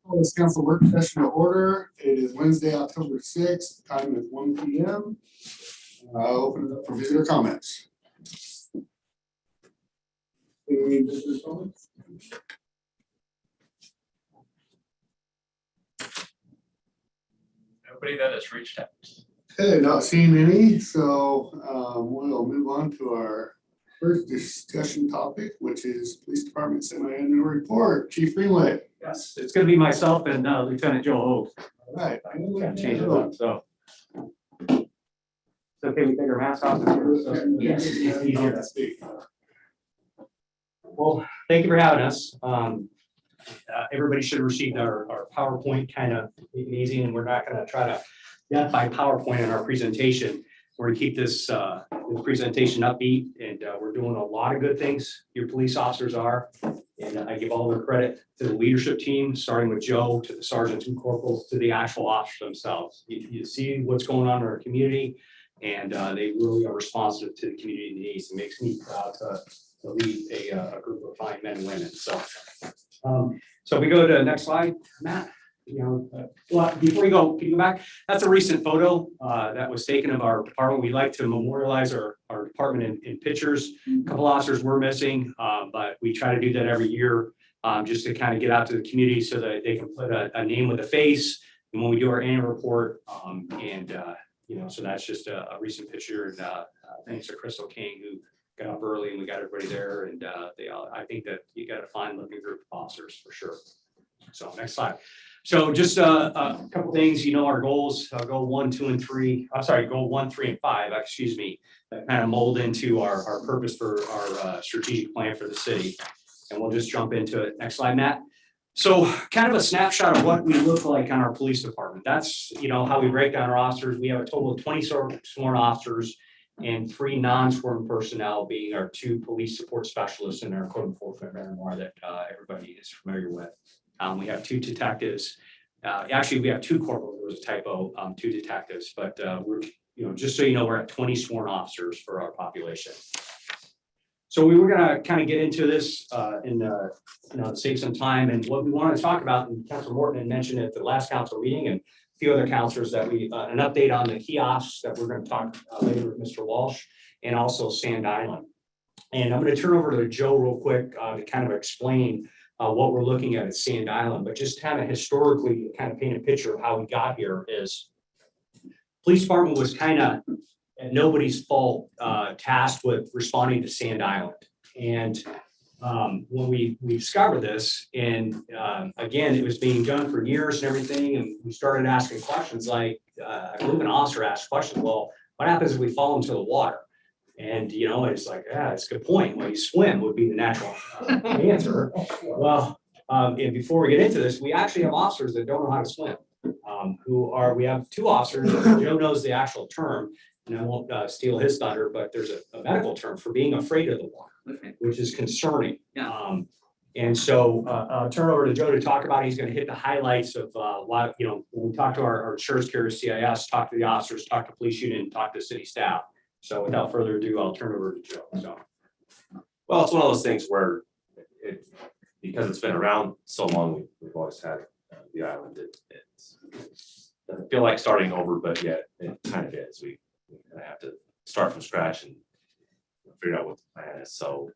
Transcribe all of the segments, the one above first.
Call this council work session to order. It is Wednesday, October 6th. Time is 1 p.m. I'll open it up for visitor comments. Any visitor comments? Nobody that has reached out. Okay, not seeing any, so we'll move on to our first discussion topic, which is police department semi-annual report. Chief Greenway. Yes, it's gonna be myself and Lieutenant Joe Hogue. All right. Can't change it up, so. It's okay, we take our mask off. Yes. It's easier. Well, thank you for having us. Everybody should have received our PowerPoint, kind of easy, and we're not gonna try to death by PowerPoint in our presentation. We're gonna keep this presentation upbeat, and we're doing a lot of good things. Your police officers are, and I give all their credit to the leadership team, starting with Joe, to the sergeants and corporals, to the actual officers themselves. You see what's going on in our community, and they really are responsive to the community needs. It makes me proud to lead a group of fine men and women. So if we go to the next slide, Matt. Well, before you go, can you go back? That's a recent photo that was taken of our department. We like to memorialize our department in pictures. A couple officers were missing, but we try to do that every year just to kind of get out to the community so that they can put a name with a face. And when we do our annual report, so that's just a recent picture. And thanks to Crystal King, who got up early and we got everybody there. And I think that you got a fine looking group of officers for sure. So next slide. So just a couple things, our goals, goal 1, 2, and 3. I'm sorry, goal 1, 3, and 5, excuse me, that kind of mold into our purpose for our strategic plan for the city. And we'll just jump into it. Next slide, Matt. So kind of a snapshot of what we look like on our police department. That's, how we break down our officers. We have a total of 20 sworn officers and 3 non-sworn personnel, being our 2 police support specialists and our code enforcement memoir that everybody is familiar with. We have 2 detectives. Actually, we have 2 corporals. There was a typo, 2 detectives, but we're, just so you know, we're at 20 sworn officers for our population. So we were going to kind of get into this save some time. And what we want to talk about, and Councilor Morton had mentioned at the last council meeting, and a few other councilors, that we an update on the kiosks that we're going to talk later with Mr. Walsh, and also Sand Island. And I'm going to turn over to Joe real quick to kind of explain what we're looking at Sand Island, but just kind of historically kind of paint a picture of how we got here. Is police department was kind of at nobody's fault tasked with responding to Sand Island. And when we discovered this, and again, it was being done for years and everything, and we started asking questions like, I believe an officer asked questions, well, what happens if we fall into the water? And, it's like, it's a good point. Well, you swim would be the natural answer. Well, and before we get into this, we actually have officers that don't know how to swim. We have 2 officers, Joe knows the actual term, and I won't steal his thunder, but there's a medical term for being afraid of the water, which is concerning. Yeah. And so I'll turn over to Joe to talk about, he's going to hit the highlights of when we talk to our insurance carrier CIS, talk to the officers, talk to police unit, and talk to city staff. So without further ado, I'll turn it over to Joe. So. Well, it's one of those things where because it's been around so long, we've always had the island. It doesn't feel like starting over, but yet it kind of is. We kind of have to start from scratch and figure out what the plan is. So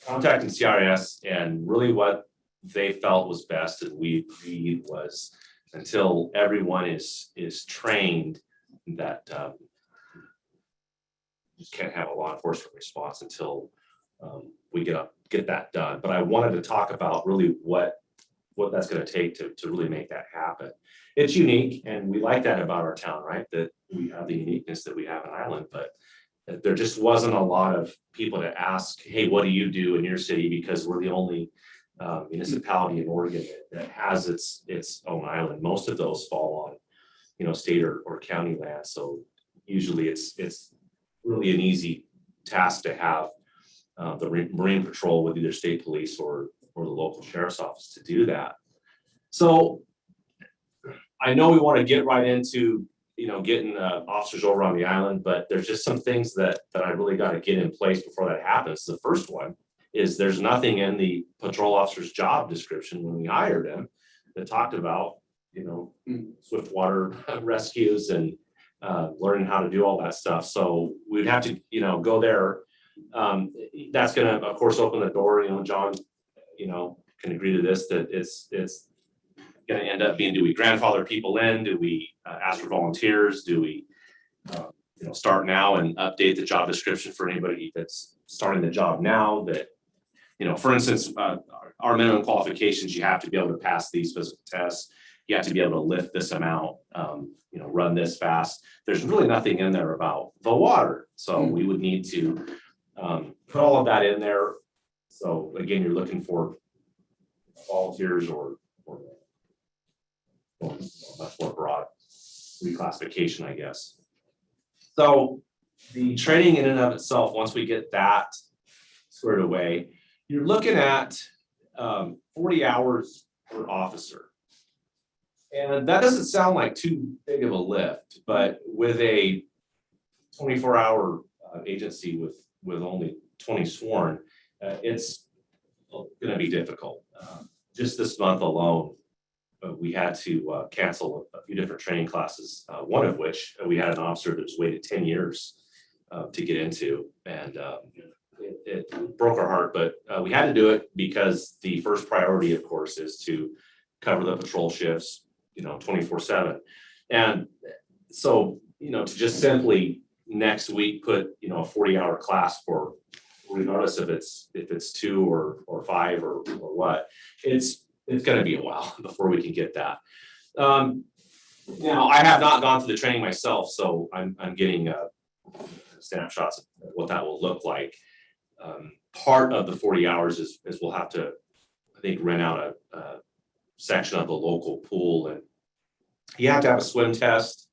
contacting CRS, and really what they felt was best, and we agreed, was until everyone is trained, that just can't have a law enforcement response until we get that done. But I wanted to talk about really what that's going to take to really make that happen. It's unique, and we like that about our town, right? That we have the uniqueness that we have an island, but there just wasn't a lot of people to ask, hey, what do you do in your city? Because we're the only municipality in Oregon that has its own island. Most of those fall on, state or county land. So usually it's really an easy task to have the Marine Patrol with either state police or the local sheriff's office to do that. So I know we want to get right into getting officers over on the island, but there's just some things that I really got to get in place before that happens. The first one is there's nothing in the patrol officer's job description when we hired him that talked about, swift water rescues and learning how to do all that stuff. So we'd have to, go there. That's gonna, of course, open the door, John, can agree to this, that it's gonna end up being, do we grandfather people in? Do we ask for volunteers? Do we, start now and update the job description for anybody that's starting the job now that, for instance, our minimum qualifications, you have to be able to pass these physical tests. You have to be able to lift this amount, run this fast. There's really nothing in there about the water. So we would need to put all of that in there. So again, you're looking for volunteers or much more broad reclassification, I guess. So the training in and of itself, once we get that squared away, you're looking at 40 hours per officer. And that doesn't sound like too big of a lift, but with a 24-hour agency with only 20 sworn, it's going to be difficult. Just this month alone, we had to cancel a few different training classes, one of which we had an officer that's waited 10 years to get into, and it broke our heart, but we had to do it because the first priority, of course, is to cover the patrol shifts, 24/7. And so, to just simply next week put, a 40-hour class for, regardless if it's 2 or 5 or what, it's going to be a while before we can get that. Now, I have not gone through the training myself, so I'm getting snapshots of what that will look like. Part of the 40 hours is we'll have to, I think, rent out a section of the local pool, and you have to have a swim test,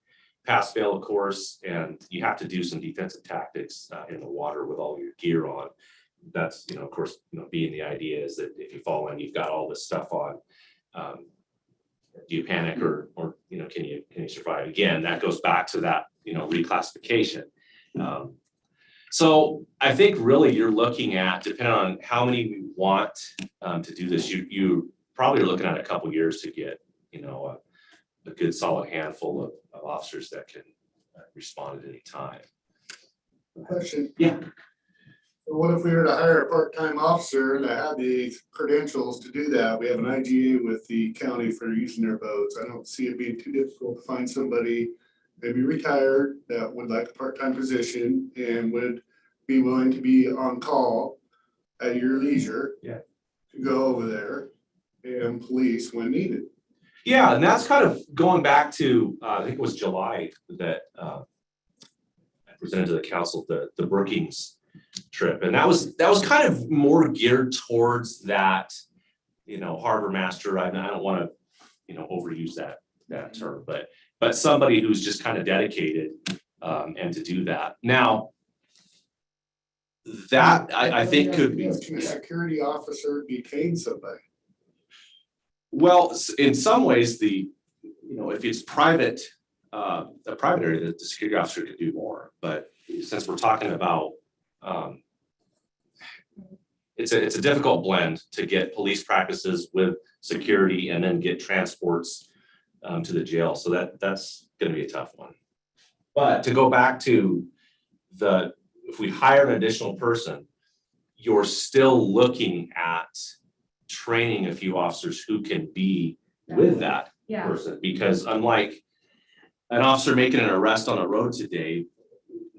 pass fail, of course, and you have to do some defensive tactics in the water with all your gear on. That's, of course, being the idea is that if you fall in, you've got all this stuff on. Do you panic or can you survive? Again, that goes back to that, reclassification. So I think really you're looking at, depending on how many we want to do this, you probably are looking at a couple years to get, a good solid handful of officers that can respond at any time. Question. Yeah. So what if we were to hire a part-time officer that had the credentials to do that? We have an IGA with the county for using their boats. I don't see it being too difficult to find somebody maybe retired that would like a part-time position and would be willing to be on call at your leisure. Yeah. To go over there and police when needed. Yeah, and that's kind of going back to, I think it was July that I presented to the council the Brookings trip, and that was kind of more geared towards that, harbor master. I don't want to, overuse that term, but somebody who's just kind of dedicated and to do that. Now, that I think could be. Can a security officer detain somebody? Well, in some ways, if it's private, a private area, the security officer could do more. But since we're talking about, it's a difficult blend to get police practices with security and then get transports to the jail. So that's going to be a tough one. But to go back to if we hire an additional person, you're still looking at training a few officers who can be with that person, because unlike an officer making an arrest on a road today,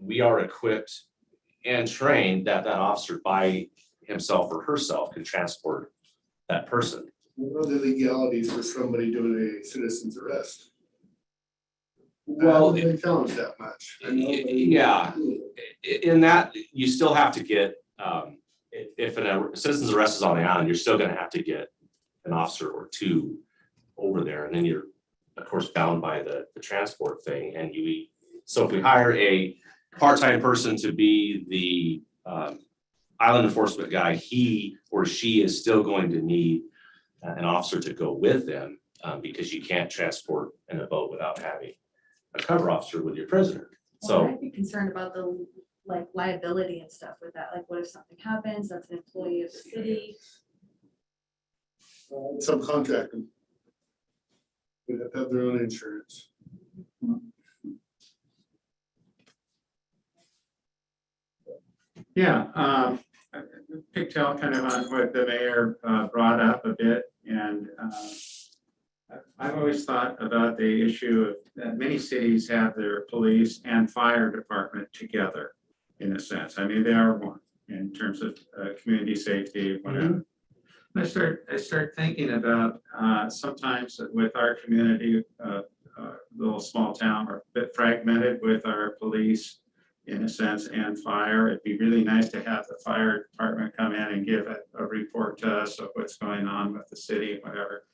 we are equipped and trained that officer by himself or herself can transport that person. What are the legalities for somebody doing a citizen's arrest? Well, they challenge that much. Yeah, in that you still have to get, if a citizen's arrest is on the island, you're still going to have to get an officer or two over there, and then you're, of course, bound by the transport thing. And so if we hire a part-time person to be the island enforcement guy, he or she is still going to need an officer to go with them, because you can't transport in a boat without having a cover officer with your prisoner. Well, So I'd be concerned about the liability and stuff with that. Like, what if something happens? That's an employee of the city. Subcontracting. They have to have their own insurance. Yeah, pigtail kind of on what the mayor brought up a bit, and I've always thought about the issue of that many cities have their police and fire department together, in a sense. I mean, they are one in terms of community safety, whatever. I start thinking about sometimes with our community, little small town, we're a bit fragmented with our police in a sense, and fire. It'd be really nice to have the fire department come in and give a report to us of what's going on with the city, whatever.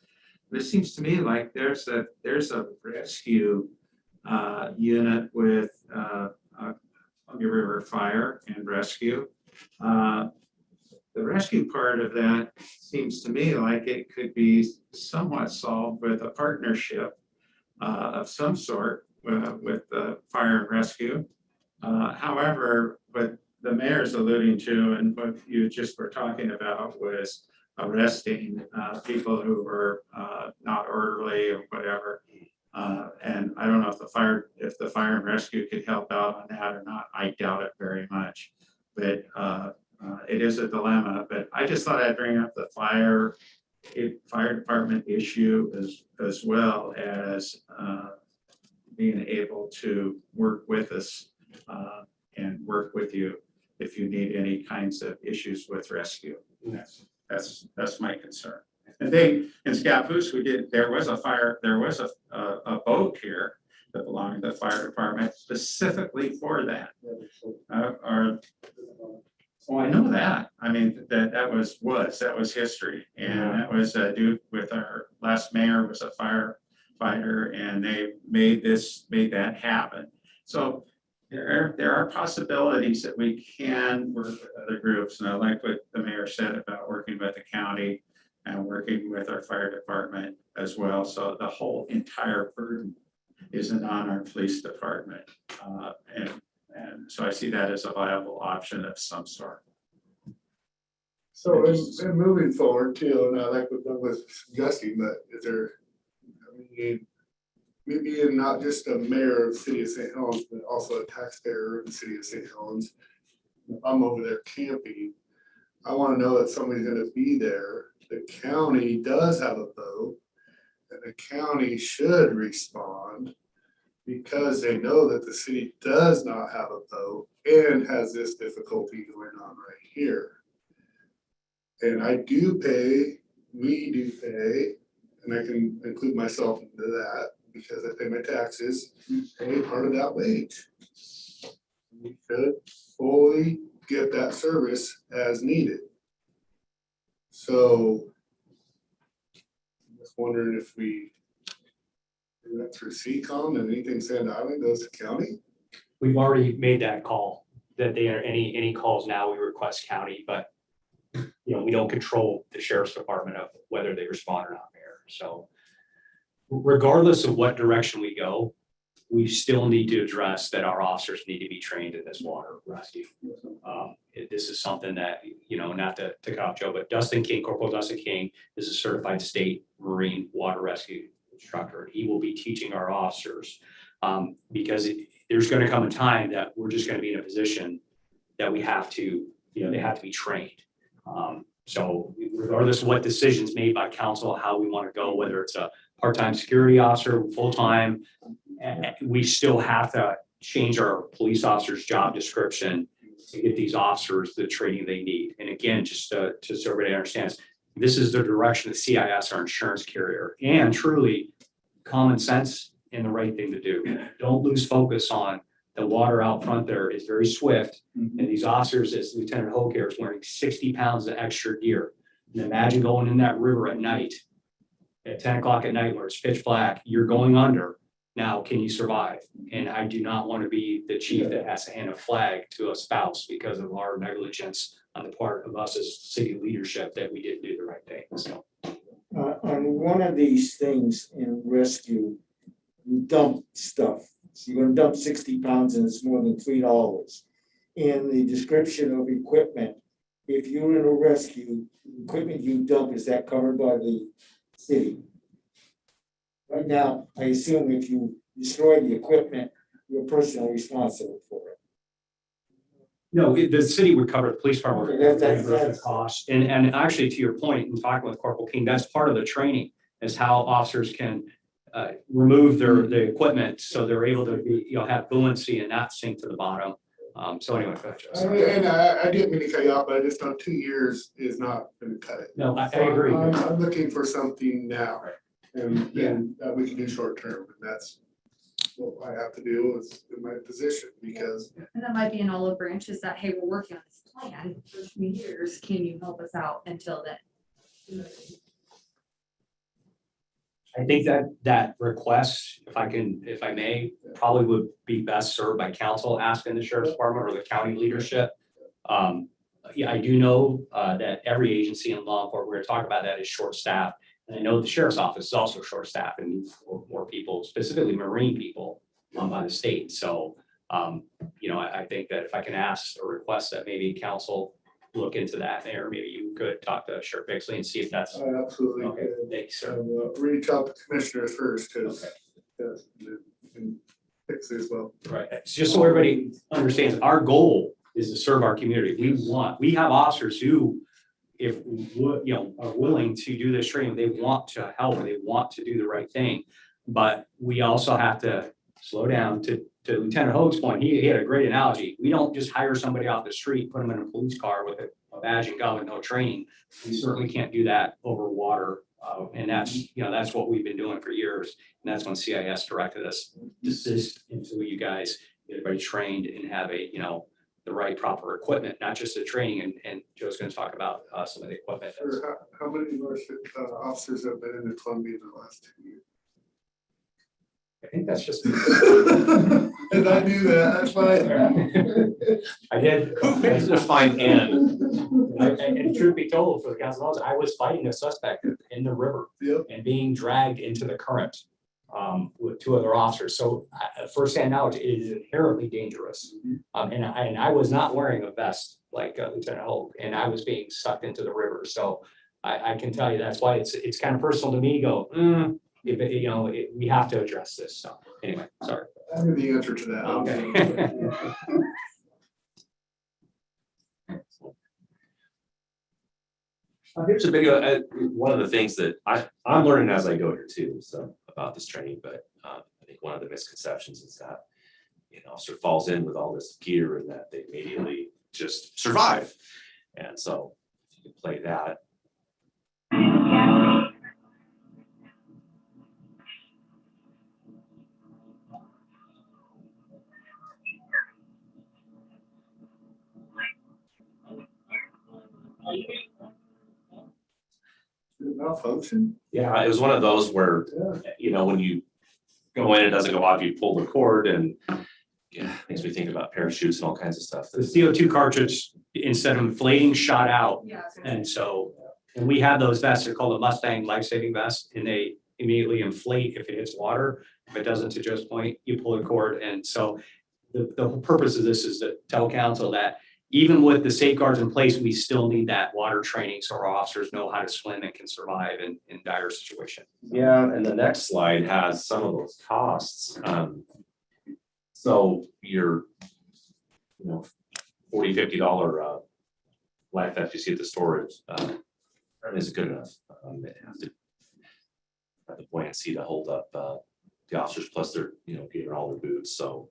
But it seems to me like there's a rescue unit with Columbia River Fire and Rescue. The rescue part of that seems to me like it could be somewhat solved with a partnership of some sort with the fire and rescue. However, what the mayor's alluding to and what you just were talking about was arresting people who were not orderly or whatever. And I don't know if the fire and rescue could help out on that or not. I doubt it very much. But it is a dilemma. But I just thought I'd bring up the fire department issue as well as being able to work with us and work with you if you need any kinds of issues with rescue. That's my concern. And they, in Scappoose, there was a boat here that belonged to the fire department specifically for that. Well, I know that. I mean, that was history. And that was due with our last mayor was a firefighter, and they made that happen. So there are possibilities that we can work with other groups. And I like what the mayor said about working with the county and working with our fire department as well. So the whole entire burden isn't on our police department. And so I see that as a viable option of some sort. So and moving forward too, and I like what Doug was suggesting, but is there, I mean, me being not just a mayor of the city of St. Helens, but also a taxpayer of the city of St. Helens, if I'm over there camping, I want to know that somebody's going to be there. The county does have a boat, and the county should respond because they know that the city does not have a boat and has this difficulty going on right here. And we do pay, and I can include myself into that because I pay my taxes, we pay part of that wage. We could fully get that service as needed. So I'm just wondering if we do that through CCOM and anything Sand Island goes to county. We've already made that call, that they are any calls now, we request county, but we don't control the sheriff's department of whether they respond or not there. So regardless of what direction we go, we still need to address that our officers need to be trained in this water rescue. This is something that, not to cut off Joe, but Corporal Dustin King is a certified state Marine water rescue instructor. He will be teaching our officers because there's going to come a time that we're just going to be in a position that we have to, they have to be trained. So regardless of what decisions made by council, how we want to go, whether it's a part-time security officer, full-time, we still have to change our police officers' job description to get these officers the training they need. And again, just so everybody understands, this is the direction of CIS, our insurance carrier, and truly common sense and the right thing to do. Don't lose focus on the water out front there is very swift. And these officers, as Lieutenant Hoker, is wearing 60 pounds of extra gear. And imagine going in that river at night, at 10 o'clock at night where it's pitch black, you're going under. Now, can you survive? And I do not want to be the chief that has to hand a flag to a spouse because of our negligence on the part of us as city leadership that we didn't do the right thing. So on one of these things in rescue, you dump stuff. So you're gonna dump 60 pounds and it's more than $3. In the description of equipment, if you're in a rescue, equipment you dump, is that covered by the city? Right now, I assume if you destroy the equipment, you're personally responsible for it. No, the city would cover, the police department would Okay, cover the cost. And actually, to your point, in talking with Corporal King, that's part of the training, is how officers can remove the equipment, so they're able to be, have buoyancy and not sink to the bottom. So anyway, go ahead, Joe. Sorry. And I didn't mean to cut you off, but I just thought 2 years is not gonna cut it. No, I So agree. I'm looking for something now, and Yeah. that we can do short term, and that's what I have to do is in my position, because And that might be an olive branch is that, hey, we're working on this plan for 2 years. Can you help us out until then? I think that request, if I may, probably would be best served by council asking the sheriff's department or the county leadership. Yeah, I do know that every agency in law enforcement, we're gonna talk about that, is short-staffed. And I know the sheriff's office is also short-staffed and needs more people, specifically Marine people, by the state. So, I think that if I can ask or request that maybe council look into that there, maybe you could talk to Sheriff Bixley and see if that's. I absolutely Okay, could. thanks, sir. So reach out to commissioners first, because and fix it as well. Right, it's just so everybody understands, our goal is to serve our community. We have officers who, if, are willing to do this training, they want to help, they want to do the right thing. But we also have to slow down. To Lieutenant Hoag's point, he had a great analogy. We don't just hire somebody off the street, put them in a police car with a badge and gun with no training. We certainly can't do that over water. And that's what we've been doing for years. And that's when CIS directed us, desist until you guys get everybody trained and have the right proper equipment, not just the training. And Joe's going to talk about some of the equipment. How many of our officers have been in Columbia in the last 2 years? I think that's just. And I knew that, that's why. I did. It's a defined end. And truth be told, for the council, I was fighting a suspect in the river. Yep. And being dragged into the current with 2 other officers. So firsthand knowledge, it is inherently dangerous. And I was not wearing a vest like Lieutenant Hoag, and I was being sucked into the river. So I can tell you, that's why it's kind of personal to me. We have to address this. So anyway, sorry. I knew the answer to that. Okay. Here's a video, one of the things that I'm learning as I go here too, so about this training, but I think one of the misconceptions is that, officer falls in with all this gear and that they immediately just survive. And so if you can play that. Malfunction. Yeah, it was one of those where, when you go in, it doesn't go off, you pull the cord and makes me think about parachutes and all kinds of stuff. The CO2 cartridge, instead of inflating, shot out. Yeah. And we have those vests, they're called a Mustang life-saving vest, and they immediately inflate if it hits water. If it doesn't, to Joe's point, you pull the cord. And so the whole purpose of this is to tell council that even with the safeguards in place, we still need that water training so our officers know how to swim and can survive in dire situations. Yeah, and the next slide has some of those costs. So your, $40, $50 life vest you see at the store isn't good enough. It has to have the buoyancy to hold up the officers, plus they're, getting all their boots. So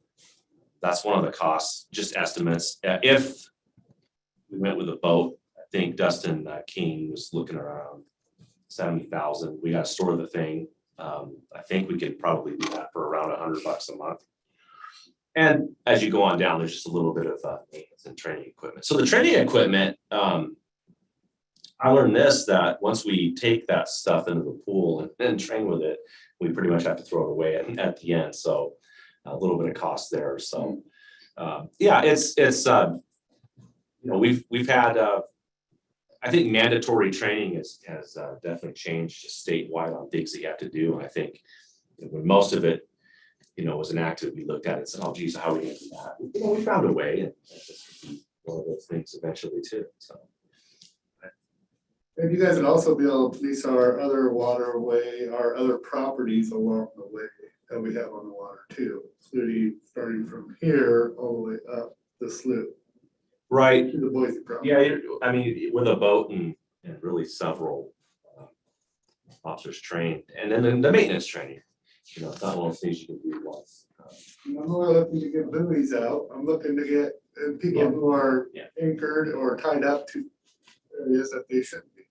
that's one of the costs, just estimates. If we went with a boat, I think Dustin King was looking around 70,000. We got to store the thing. I think we could probably do that for around $100 a month. And as you go on down, there's just a little bit of maintenance and training equipment. So the training equipment, I learned this, that once we take that stuff into the pool and train with it, we pretty much have to throw it away at the end. So a little bit of cost there. So we've had I think mandatory training has definitely changed statewide on things that you have to do. And I think when most of it, was enacted, we looked at it and said, oh geez, how are we gonna do that? We found a way, and this would be one of those things eventually too. So And you guys would also be able to police our other waterway, our other properties along the way that we have on the water too, including starting from here all the way up the slough Right, to the Boise property. yeah, I mean, with a boat and really several officers trained, and then the maintenance training, it's not one of those things you can do once. I'm not looking to get buoys out. I'm looking to get people Yeah. who are Yeah. anchored or tied up to areas that they shouldn't be.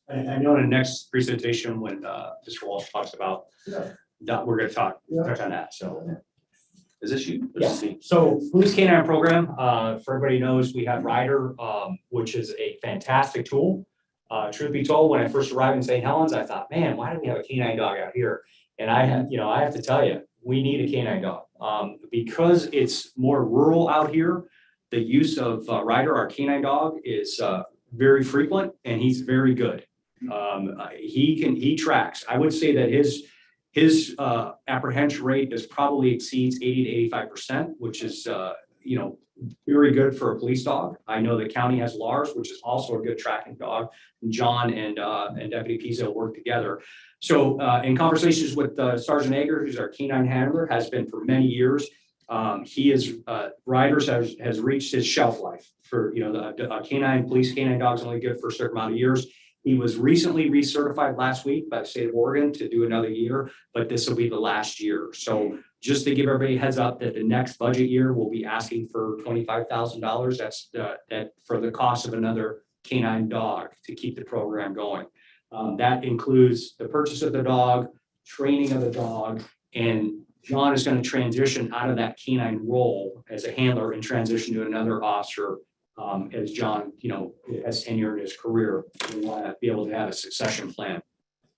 I know in the next presentation, when Mr. Walsh talks about Yeah. that, we're gonna Yeah. touch on that, so. Is this you? Or Yeah. is this me? So Police Canine Program, for everybody knows, we have Ryder, which is a fantastic tool. Truth be told, when I first arrived in St. Helens, I thought, man, why do we have a canine dog out here? And I have to tell you, we need a canine dog. Because it's more rural out here, the use of Ryder, our canine dog, is very frequent and he's very good. He tracks. I would say that his apprehension rate is probably exceeds 80 to 85%, which is, very good for a police dog. I know the county has Lars, which is also a good tracking dog. John and Deputy Pizzo work together. So in conversations with Sergeant Ager, who's our canine handler, has been for many years. He is, Riders has reached his shelf life for, the police canine dog's only good for a certain amount of years. He was recently recertified last week by the state of Oregon to do another year, but this will be the last year. So just to give everybody a heads up that the next budget year, we'll be asking for $25,000. That's that for the cost of another canine dog to keep the program going. That includes the purchase of the dog, training of the dog, and John is going to transition out of that canine role as a handler and transition to another officer. As John, has tenure in his career, we want to be able to have a succession plan.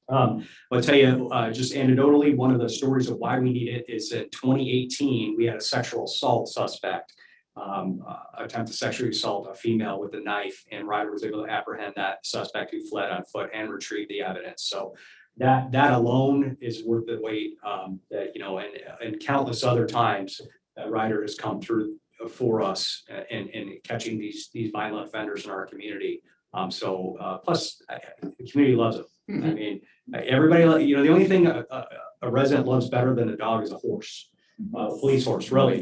I'll tell you, just anecdotally, one of the stories of why we need it is in 2018, we had a sexual assault suspect attempt to sexually assault a female with a knife, and Ryder was able to apprehend that suspect who fled on foot and retrieve the evidence. So that alone is worth the wait. And countless other times that Ryder has come through for us in catching these violent offenders in our community. Plus the community loves them. I mean, everybody, the only thing a resident loves better than a dog is a horse, a police horse, really.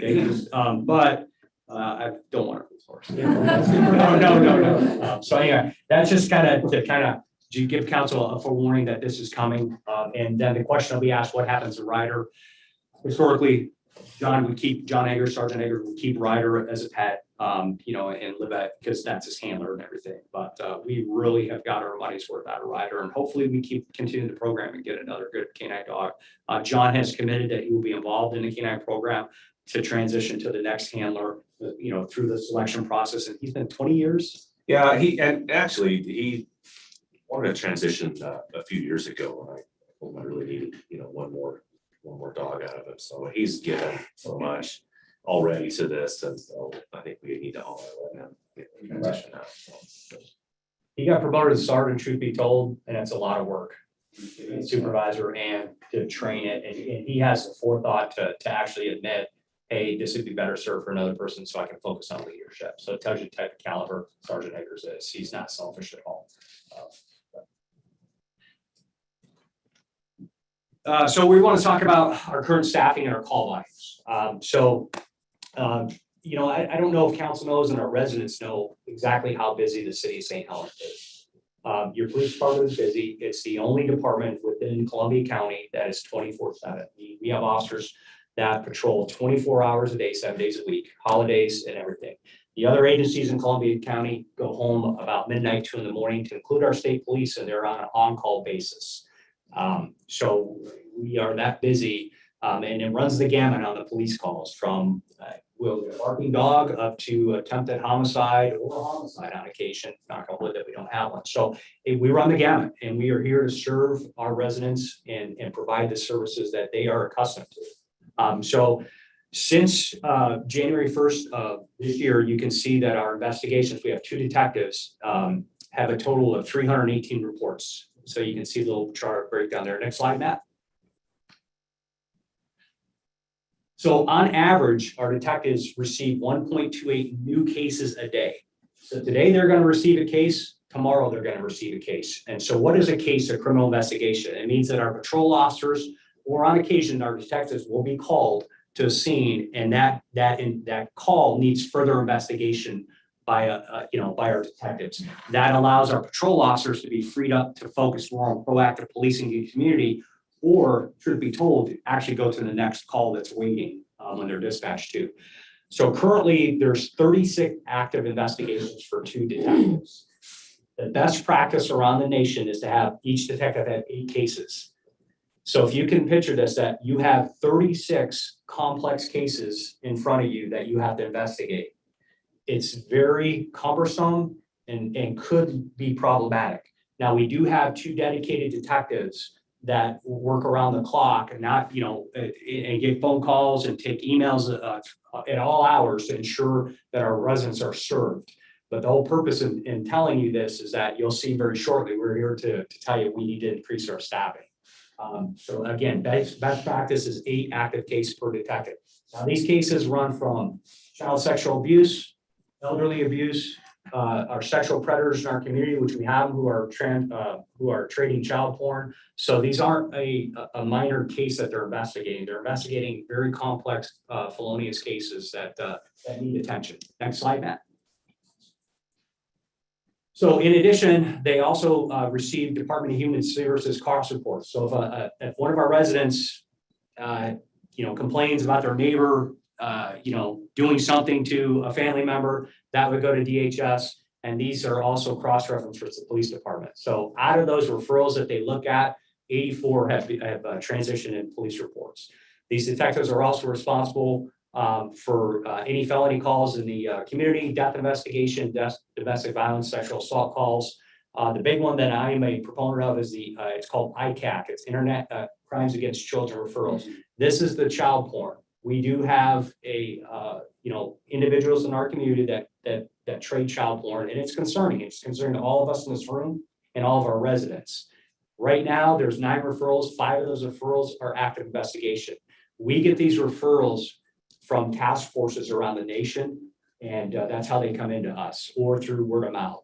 But I don't want a police horse. No. So anyway, that's just to give council a forewarning that this is coming. And then the question will be asked, what happens to Ryder? Historically, Sergeant Ager would keep Ryder as a pet, and live at, because that's his handler and everything. But we really have got our money's worth out of Ryder, and hopefully we continue the program and get another good canine dog. John has committed that he will be involved in the canine program to transition to the next handler, through the selection process. And he's been 20 years. Yeah, he wanted to transition a few years ago, and I told him I really needed, one more dog out of him. So he's given so much already to this, and so I think we need to all let him transition out. So. He got promoted to sergeant, truth be told, and it's a lot of work. Supervisor and to train it, and he has the forethought to actually admit, hey, this would be better served for another person, so I can focus on leadership. So it tells you the type of caliber Sergeant Eggers is. He's not selfish at all. So we want to talk about our current staffing and our call volumes. I don't know if council knows and our residents know exactly how busy the city of St. Helens is. Your police department is busy. It's the only department within Columbia County that is 24/7. We have officers that patrol 24 hours a day, 7 days a week, holidays and everything. The other agencies in Columbia County go home about midnight, 2 in the morning, to include our state police, and they're on an on-call basis. So we are that busy, and it runs the gamut on the police calls from barking dog up to attempted homicide or homicide on occasion. Knock on wood that we don't have one. So we run the gamut, and we are here to serve our residents and provide the services that they are accustomed to. So since January 1st of this year, you can see that our investigations, we have 2 detectives, have a total of 318 reports. So you can see the little chart breakdown there. Next slide, Matt. So on average, our detectives receive 1.28 new cases a day. So today they're going to receive a case. tomorrow they're going to receive a case. And so what is a case of criminal investigation? It means that our patrol officers, or on occasion, our detectives will be called to a scene, and that call needs further investigation by by our detectives. That allows our patrol officers to be freed up to focus more on proactive policing in the community, or truth be told, actually go to the next call that's waiting when they're dispatched to. So currently, there's 36 active investigations for 2 detectives. The best practice around the nation is to have each detective have 8 cases. So if you can picture this, that you have 36 complex cases in front of you that you have to investigate. It's very cumbersome and could be problematic. Now, we do have 2 dedicated detectives that work around the clock and not, and get phone calls and take emails at all hours to ensure that our residents are served. But the whole purpose in telling you this is that you'll see very shortly, we're here to tell you we need to increase our staffing. So again, best practice is 8 active cases per detective. Now, these cases run from child sexual abuse, elderly abuse, our sexual predators in our community, which we have who are trading child porn. So these aren't a minor case that they're investigating. They're investigating very complex felonious cases that need attention. Next slide, Matt. So in addition, they also receive Department of Human Services cost reports. So if one of our residents, complains about their neighbor, doing something to a family member, that would go to DHS. And these are also cross-referenced with the police department. So out of those referrals that they look at, 84 have transitioned in police reports. These detectives are also responsible for any felony calls in the community, death investigation, domestic violence, sexual assault calls. The big one that I am a proponent of is it's called ICAC. It's Internet Crimes Against Children Referrals. This is the child porn. We do have individuals in our community that trade child porn, and it's concerning. It's concerning to all of us in this room and all of our residents. Right now, there's 9 referrals. 5 of those referrals are active investigation. We get these referrals from task forces around the nation, and that's how they come into us, or through word of mouth.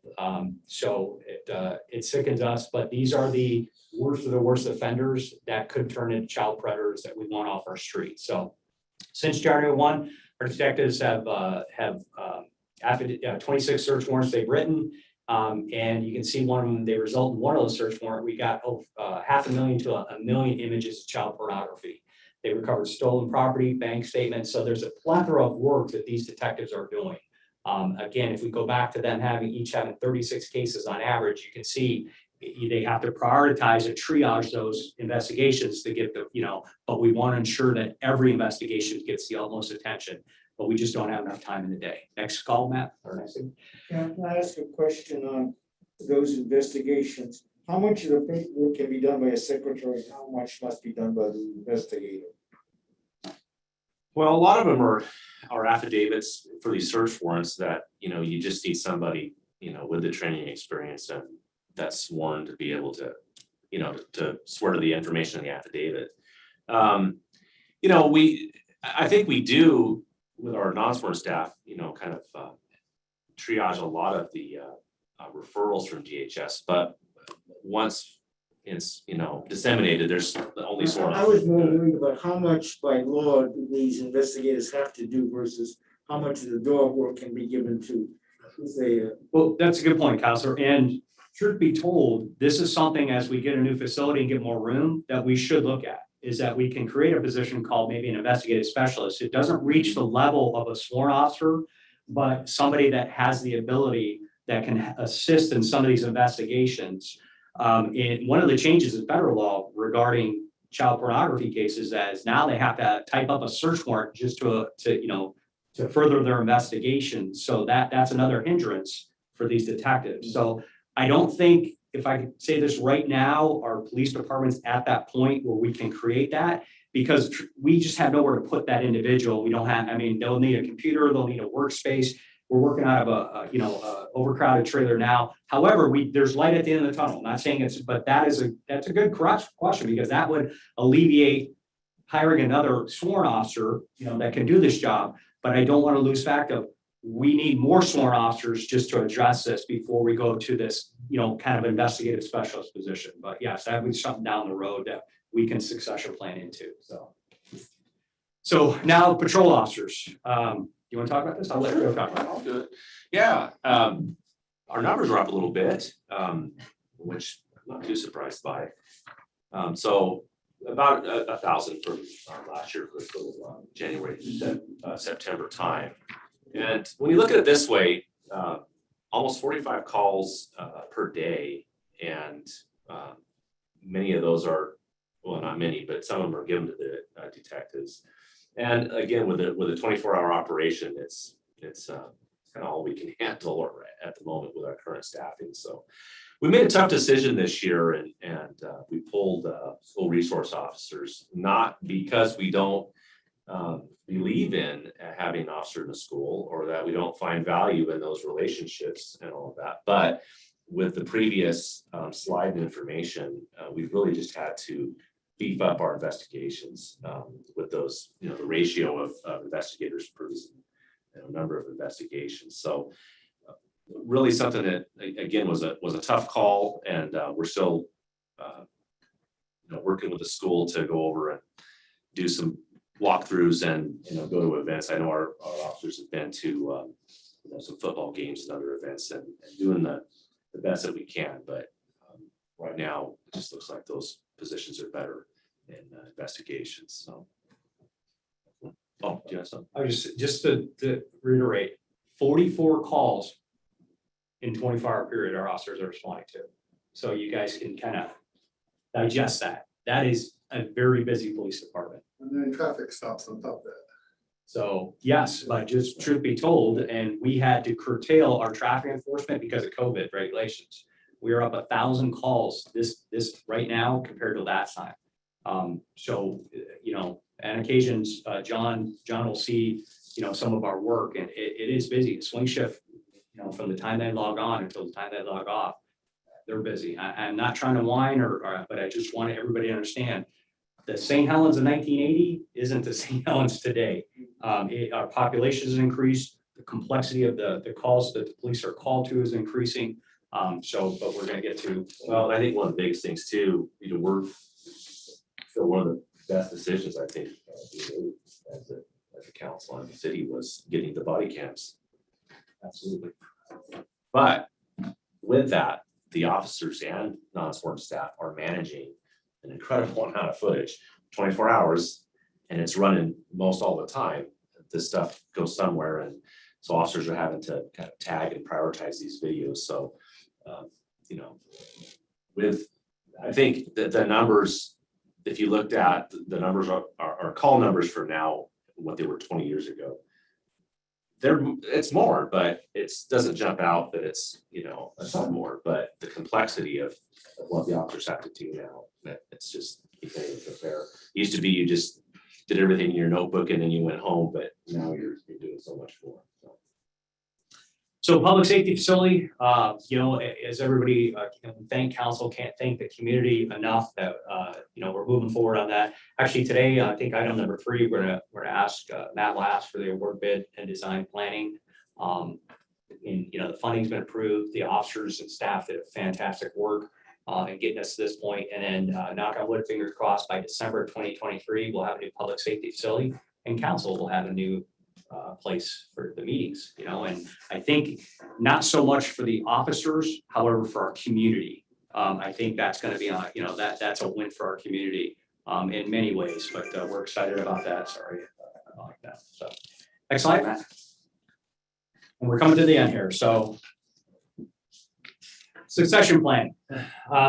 So it sickens us, but these are the worst of the worst offenders that could turn into child predators that we want off our streets. So since January 1, our detectives have 26 search warrants they've written. And you can see one of them, they result in one of those search warrants. We got 500,000 to 1 million images of child pornography. They recovered stolen property, bank statements. So there's a plethora of work that these detectives are doing. Again, if we go back to them each having 36 cases on average, you can see they have to prioritize and triage those investigations to get but we want to ensure that every investigation gets the utmost attention, but we just don't have enough time in the day. Next call, Matt, or next thing. Can I ask a question on those investigations? How much of the paperwork can be done by a secretary? How much must be done by the investigator? Well, a lot of them are affidavits for these search warrants that, you just need somebody, with the training experience and that's sworn to be able to, to swear to the information in the affidavit. I think we do with our non-sworn staff, kind of triage a lot of the referrals from DHS, but once it's, disseminated, there's only sworn. I was more worried about how much by law do these investigators have to do versus how much of the dog work can be given to, Well, that's a good point, Counselor. And truth be told, this is something as we get a new facility and get more room that we should look at, is that we can create a position called maybe an investigative specialist. It doesn't reach the level of a sworn officer, but somebody that has the ability that can assist in some of these investigations. And one of the changes in federal law regarding child pornography cases is now they have to type up a search warrant just to further their investigation. So that's another hindrance for these detectives. So I don't think, if I could say this right now, our police department's at that point where we can create that, because we just have nowhere to put that individual. We don't have, they'll need a computer, they'll need a workspace. We're working out of a overcrowded trailer now. However, there's light at the end of the tunnel. I'm not saying but that's a good question, because that would alleviate hiring another sworn officer, that can do this job. But I don't want to lose fact of we need more sworn officers just to address this before we go to this, kind of investigative specialist position. But yes, that would be something down the road that we can succession plan into, so. So now patrol officers, you want to talk about this? I'll let you talk about it. I'll do it. Yeah, our numbers are up a little bit, which I'm not too surprised by. So about 1,000 from last year for the January to September time. And when you look at it this way, almost 45 calls per day, and many of those are, well, not many, but some of them are given to the detectives. And again, with a 24-hour operation, it's kind of all we can handle at the moment with our current staffing. So we made a tough decision this year, and we pulled school resource officers, not because we don't believe in having an officer in the school or that we don't find value in those relationships and all of that, but with the previous slide information, we've really just had to beef up our investigations with those, the ratio of investigators per number of investigations. So really something that, again, was a tough call, and we're still working with the school to go over and do some walkthroughs and go to events. I know our officers have been to some football games and other events and doing the best that we can, but right now it just looks like those positions are better in investigations. So do you have something? I just to reiterate, 44 calls in 24-hour period our officers are responding to. So you guys can kind of digest that. That is a very busy police department. And then traffic stops on top of that. So yes, but just truth be told, and we had to curtail our traffic enforcement because of COVID regulations. We are up 1,000 calls this right now compared to last time. So, on occasions, John will see, some of our work, and it is busy. The swing shift, from the time they log on until the time they log off, they're busy. I'm not trying to whine but I just want everybody to understand the St. Helens of 1980 isn't the St. Helens today. Our population has increased. The complexity of the calls that the police are called to is increasing. But we're going to get to. Well, I think one of the biggest things too, we're still one of the best decisions I think as a council and the city was getting the body cams. Absolutely. But with that, the officers and non-sworn staff are managing an incredible amount of footage, 24 hours, and it's running most all the time. This stuff goes somewhere, and so officers are having to kind of tag and prioritize these videos. So, I think that the numbers, if you looked at the numbers are call numbers for now, what they were 20 years ago. It's more, but it doesn't jump out that it's, a ton more, but the complexity of what the officers have to do now, it's just, you can't even compare. Used to be, you just did everything in your notebook and then you went home, but now you're doing so much more. So public safety facility, as everybody can thank council, can't thank the community enough that, we're moving forward on that. Actually, today, I think item number 3, we're gonna ask Matt Last for the award bid and design planning. The funding's been approved. The officers and staff did fantastic work in getting us to this point. And then knock on wood, fingers crossed, by December 2023, we'll have a new public safety facility, and council will have a new place for the meetings, and I think not so much for the officers, however, for our community. I think that's going to be that's a win for our community in many ways, but we're excited about that. Sorry, I like that. So next slide, Matt. And we're coming to the end here. So succession plan,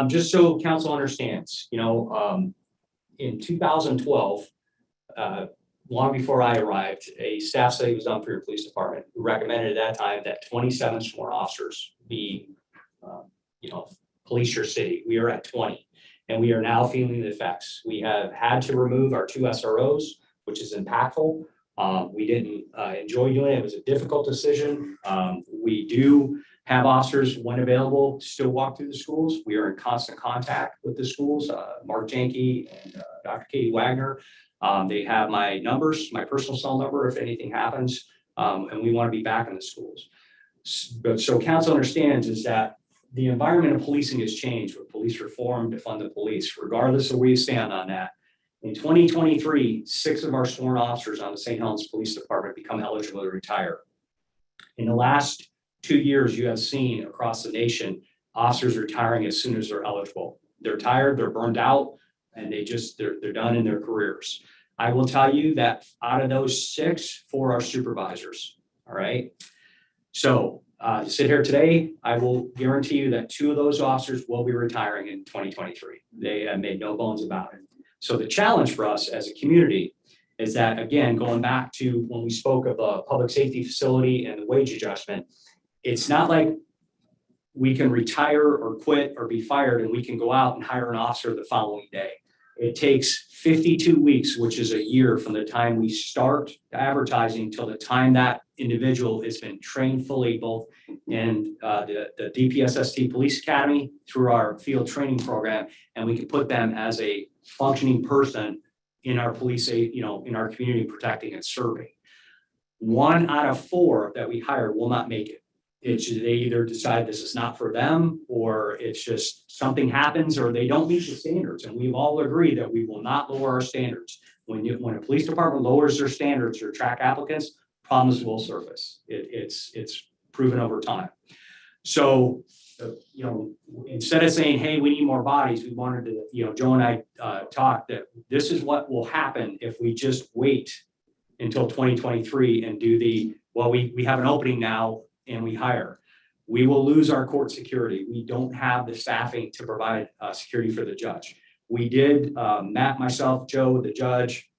just so council understands, in 2012, long before I arrived, a staff study was done for your police department, who recommended at that time that 27 sworn officers be, police your city. We are at 20, and we are now feeling the effects. We have had to remove our 2 SROs, which is impactful. We didn't enjoy doing it. It was a difficult decision. We do have officers, when available, still walk through the schools. We are in constant contact with the schools. Mark Janke and Dr. Katie Wagner. They have my numbers, my personal cell number if anything happens. And we want to be back in the schools. But so council understands is that the environment of policing has changed with police reform to fund the police, regardless of where you stand on that. In 2023, 6 of our sworn officers on the St. Helens Police Department become eligible to retire. In the last 2 years, you have seen across the nation, officers retiring as soon as they're eligible. They're tired, they're burned out, and they're done in their careers. I will tell you that out of those 6, 4 are supervisors, all right? So to sit here today, I will guarantee you that 2 of those officers will be retiring in 2023. They have made no bones about it. So the challenge for us as a community is that, again, going back to when we spoke of a public safety facility and the wage adjustment, it's not like we can retire or quit or be fired and we can go out and hire an officer the following day. It takes 52 weeks, which is a year from the time we start advertising till the time that individual has been trained fully, both in the DPSST Police Academy through our field training program, and we can put them as a functioning person in our police, in our community, protecting and serving. 1 out of 4 that we hire will not make it. They either decide this is not for them, or it's just something happens, or they don't meet the standards. And we've all agreed that we will not lower our standards. When a police department lowers their standards to attract applicants, problems will surface. It's proven over time. So, instead of saying, hey, we need more bodies, we wanted to, Joe and I talked that this is what will happen if we just wait until 2023 and do we have an opening now and we hire. We will lose our court security. We don't have the staffing to provide security for the judge. We did, Matt, myself, Joe, the judge,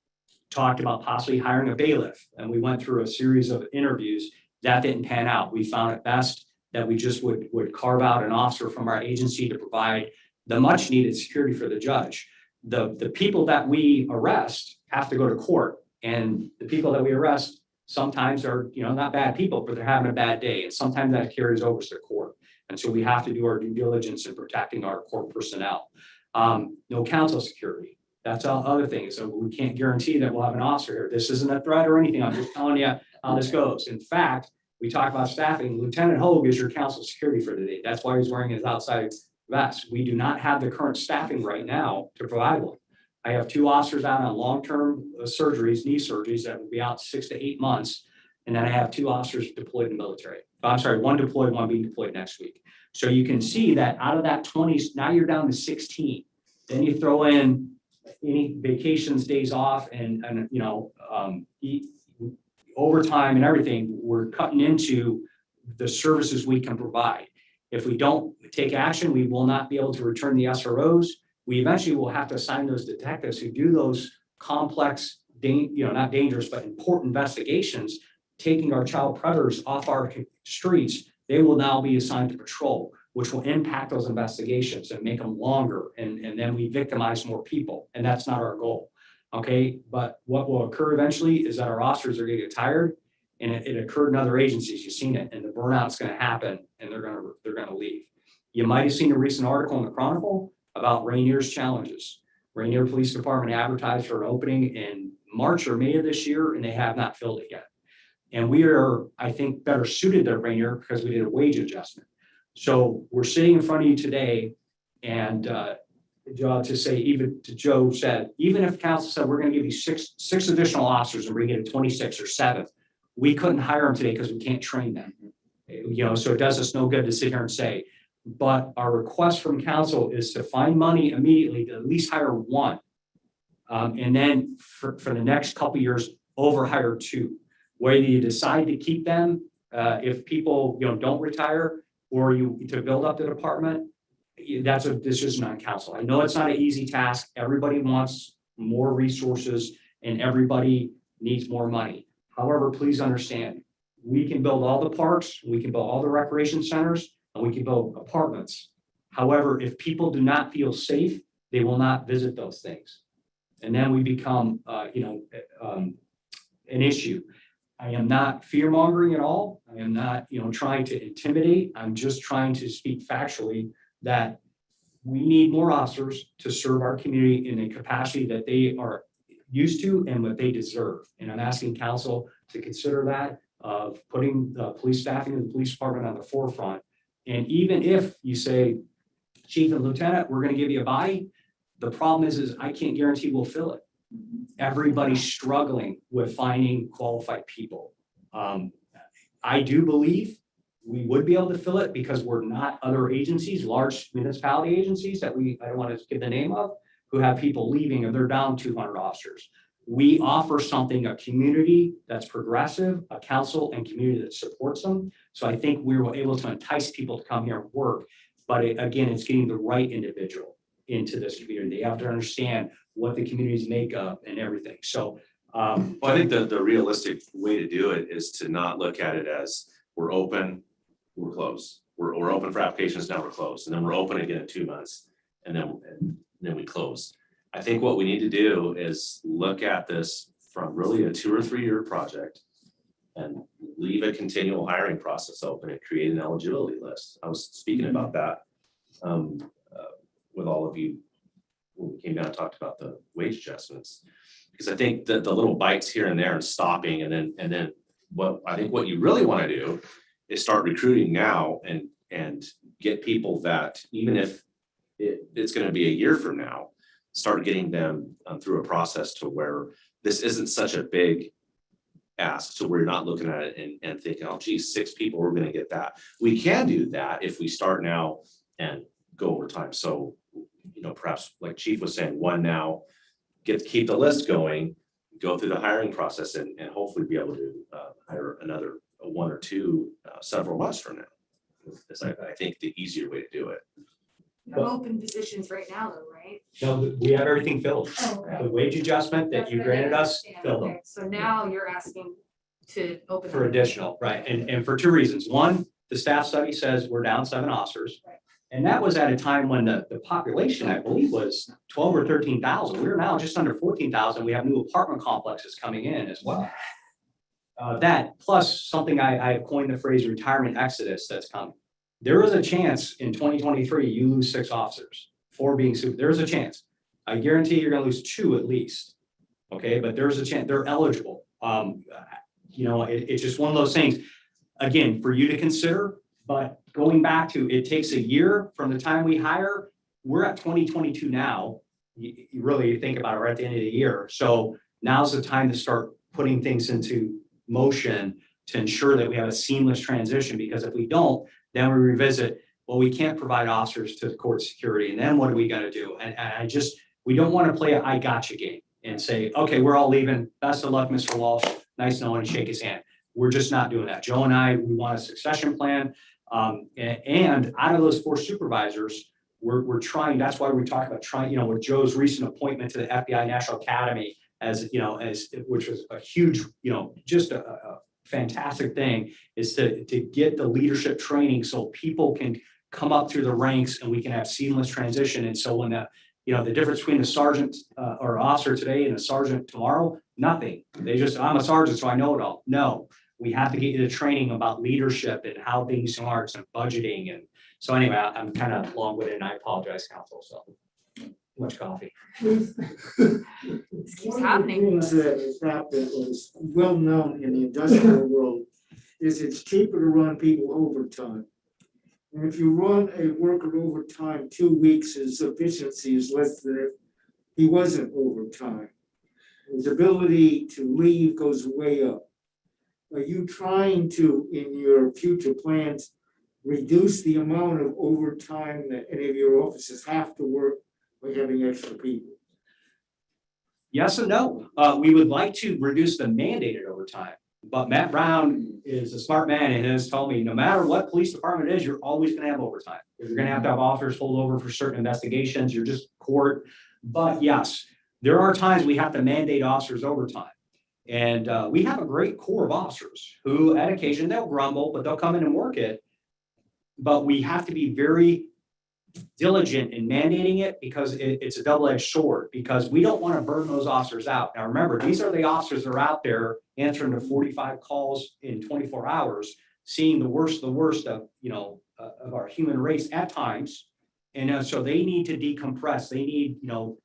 talked about possibly hiring a bailiff, and we went through a series of interviews. That didn't pan out. We found it best that we just would carve out an officer from our agency to provide the much needed security for the judge. The people that we arrest have to go to court, and the people that we arrest sometimes are, not bad people, but they're having a bad day. And sometimes that carries over to court. And so we have to do our due diligence in protecting our court personnel. No council security. That's all other things. So we can't guarantee that we'll have an officer here. This isn't a threat or anything. I'm just telling you how this goes. In fact, we talk about staffing. Lieutenant Hogue is your council security for the day. That's why he's wearing his outside vest. We do not have the current staffing right now to provide one. I have 2 officers out on long-term surgeries, knee surgeries that will be out 6 to 8 months. And then I have 2 officers deployed in the military. I'm sorry, 1 deployed, 1 being deployed next week. So you can see that out of that 20, now you're down to 16. Then you throw in any vacations, days off, and overtime and everything. We're cutting into the services we can provide. If we don't take action, we will not be able to return the SROs. We eventually will have to assign those detectives who do those complex, not dangerous, but important investigations, taking our child predators off our streets. They will now be assigned to patrol, which will impact those investigations and make them longer. And then we victimize more people. And that's not our goal. Okay. But what will occur eventually is that our officers are going to get tired, and it occurred in other agencies. You've seen it, and the burnout's going to happen, and they're going to leave. You might have seen a recent article in the Chronicle about Rainier's challenges. Rainier Police Department advertised for an opening in March or May of this year, and they have not filled it yet. And we are, I think, better suited than Rainier because we did a wage adjustment. So we're sitting in front of you today, and to say, even to Joe said, even if council said we're going to give you six additional officers and bring in 26 or 7, we couldn't hire them today because we can't train them. So it does us no good to sit here and say. But our request from council is to find money immediately to at least hire 1. And then for the next couple of years, overhire 2. Whether you decide to keep them, if people don't retire, or to build up the department, that's a decision on council. I know it's not an easy task. Everybody wants more resources and everybody needs more money. However, please understand, we can build all the parks, we can build all the recreation centers, and we can build apartments. However, if people do not feel safe, they will not visit those things. And then we become, an issue. I am not fear mongering at all. I am not, trying to intimidate. I'm just trying to speak factually that we need more officers to serve our community in a capacity that they are used to and what they deserve. And I'm asking council to consider that. of putting the police staffing in the police department on the forefront. And even if you say, chief and lieutenant, we're gonna give you a body, the problem is I can't guarantee we'll fill it. Everybody's struggling with finding qualified people. I do believe we would be able to fill it because we're not other agencies, large municipality agencies that I don't want to give the name of, who have people leaving and they're down 200 officers. We offer something, a community that's progressive, a council and community that supports them. So I think we were able to entice people to come here and work. But again, it's getting the right individual into this community. They have to understand what the communities make up and everything. So Well, I think the realistic way to do it is to not look at it as we're open, we're closed. We're open for applications, now we're closed, and then we're open again in 2 months, and then we close. I think what we need to do is look at this from really a 2 or 3 year project and leave a continual hiring process open and create an eligibility list. I was speaking about that with all of you when we came down and talked about the wage adjustments. Because I think that the little bites here and there and stopping and then what you really want to do is start recruiting now and get people that even if it's going to be a year from now, start getting them through a process to where this isn't such a big ask. So we're not looking at it and thinking, oh geez, 6 people, we're going to get that. We can do that if we start now and go over time. So, perhaps like Chief was saying, 1 now, keep the list going, go through the hiring process and hopefully be able to hire another 1 or 2 several months from now. Is I think the easier way to do it. No open positions right now though, right? no, we have everything filled. Oh, okay. The wage adjustment that That's you what I granted us, understand. filled them. Okay, so now you're asking to open. For them. additional, right, and for 2 reasons. One, the staff study says we're down 7 officers. Right. And that was at a time when the population, I believe, was 12 or 13,000. We're now just under 14,000. We have new apartment complexes coming in as well. That plus something I coined the phrase retirement exodus that's coming. There is a chance in 2023, you lose 6 officers, 4 being super. There's a chance. I guarantee you're gonna lose 2 at least. Okay, but there's a chance they're eligible. It's just one of those things, again, for you to consider, but going back to, it takes a year from the time we hire, we're at 2022 now. You really think about it, we're at the end of the year. So now's the time to start putting things into motion to ensure that we have a seamless transition, because if we don't, then we revisit, well, we can't provide officers to the court security. And then what are we gonna do? And we don't wanna play a I gotcha game and say, okay, we're all leaving. Best of luck, Mr. Walsh. Nice knowing and shake his hand. We're just not doing that. Joe and I, we want a succession plan. And out of those 4 supervisors, we're trying, that's why we talk about trying, with Joe's recent appointment to the FBI National Academy which was a huge, just a fantastic thing, is to get the leadership training so people can come up through the ranks and we can have seamless transition. And so when the difference between a sergeant or officer today and a sergeant tomorrow, nothing. I'm a sergeant, so I know it all. No, we have to get you the training about leadership and how things are and budgeting. And so anyway, I'm kind of long-winded and I apologize, counsel. So too much coffee. This keeps One of the happening. things that has happened was well known in the industrial world is it's cheaper to run people overtime. And if you run a worker overtime 2 weeks, his efficiency is less than if he wasn't overtime. His ability to leave goes way up. Are you trying to, in your future plans, reduce the amount of overtime that any of your officers have to work by having extra people? Yes and no. We would like to reduce the mandated overtime, but Matt Brown is a smart man and has told me no matter what police department it is, you're always going to have overtime. You're going to have officers hold over for certain investigations. You're just court. But yes, there are times we have to mandate officers overtime. And we have a great core of officers who at occasion they'll grumble, but they'll come in and work it. But we have to be very diligent in mandating it because it's a double-edged sword, because we don't want to burn those officers out. Now, remember, these are the officers that are out there answering to 45 calls in 24 hours, seeing the worst of our human race at times. And so they need to decompress. They need,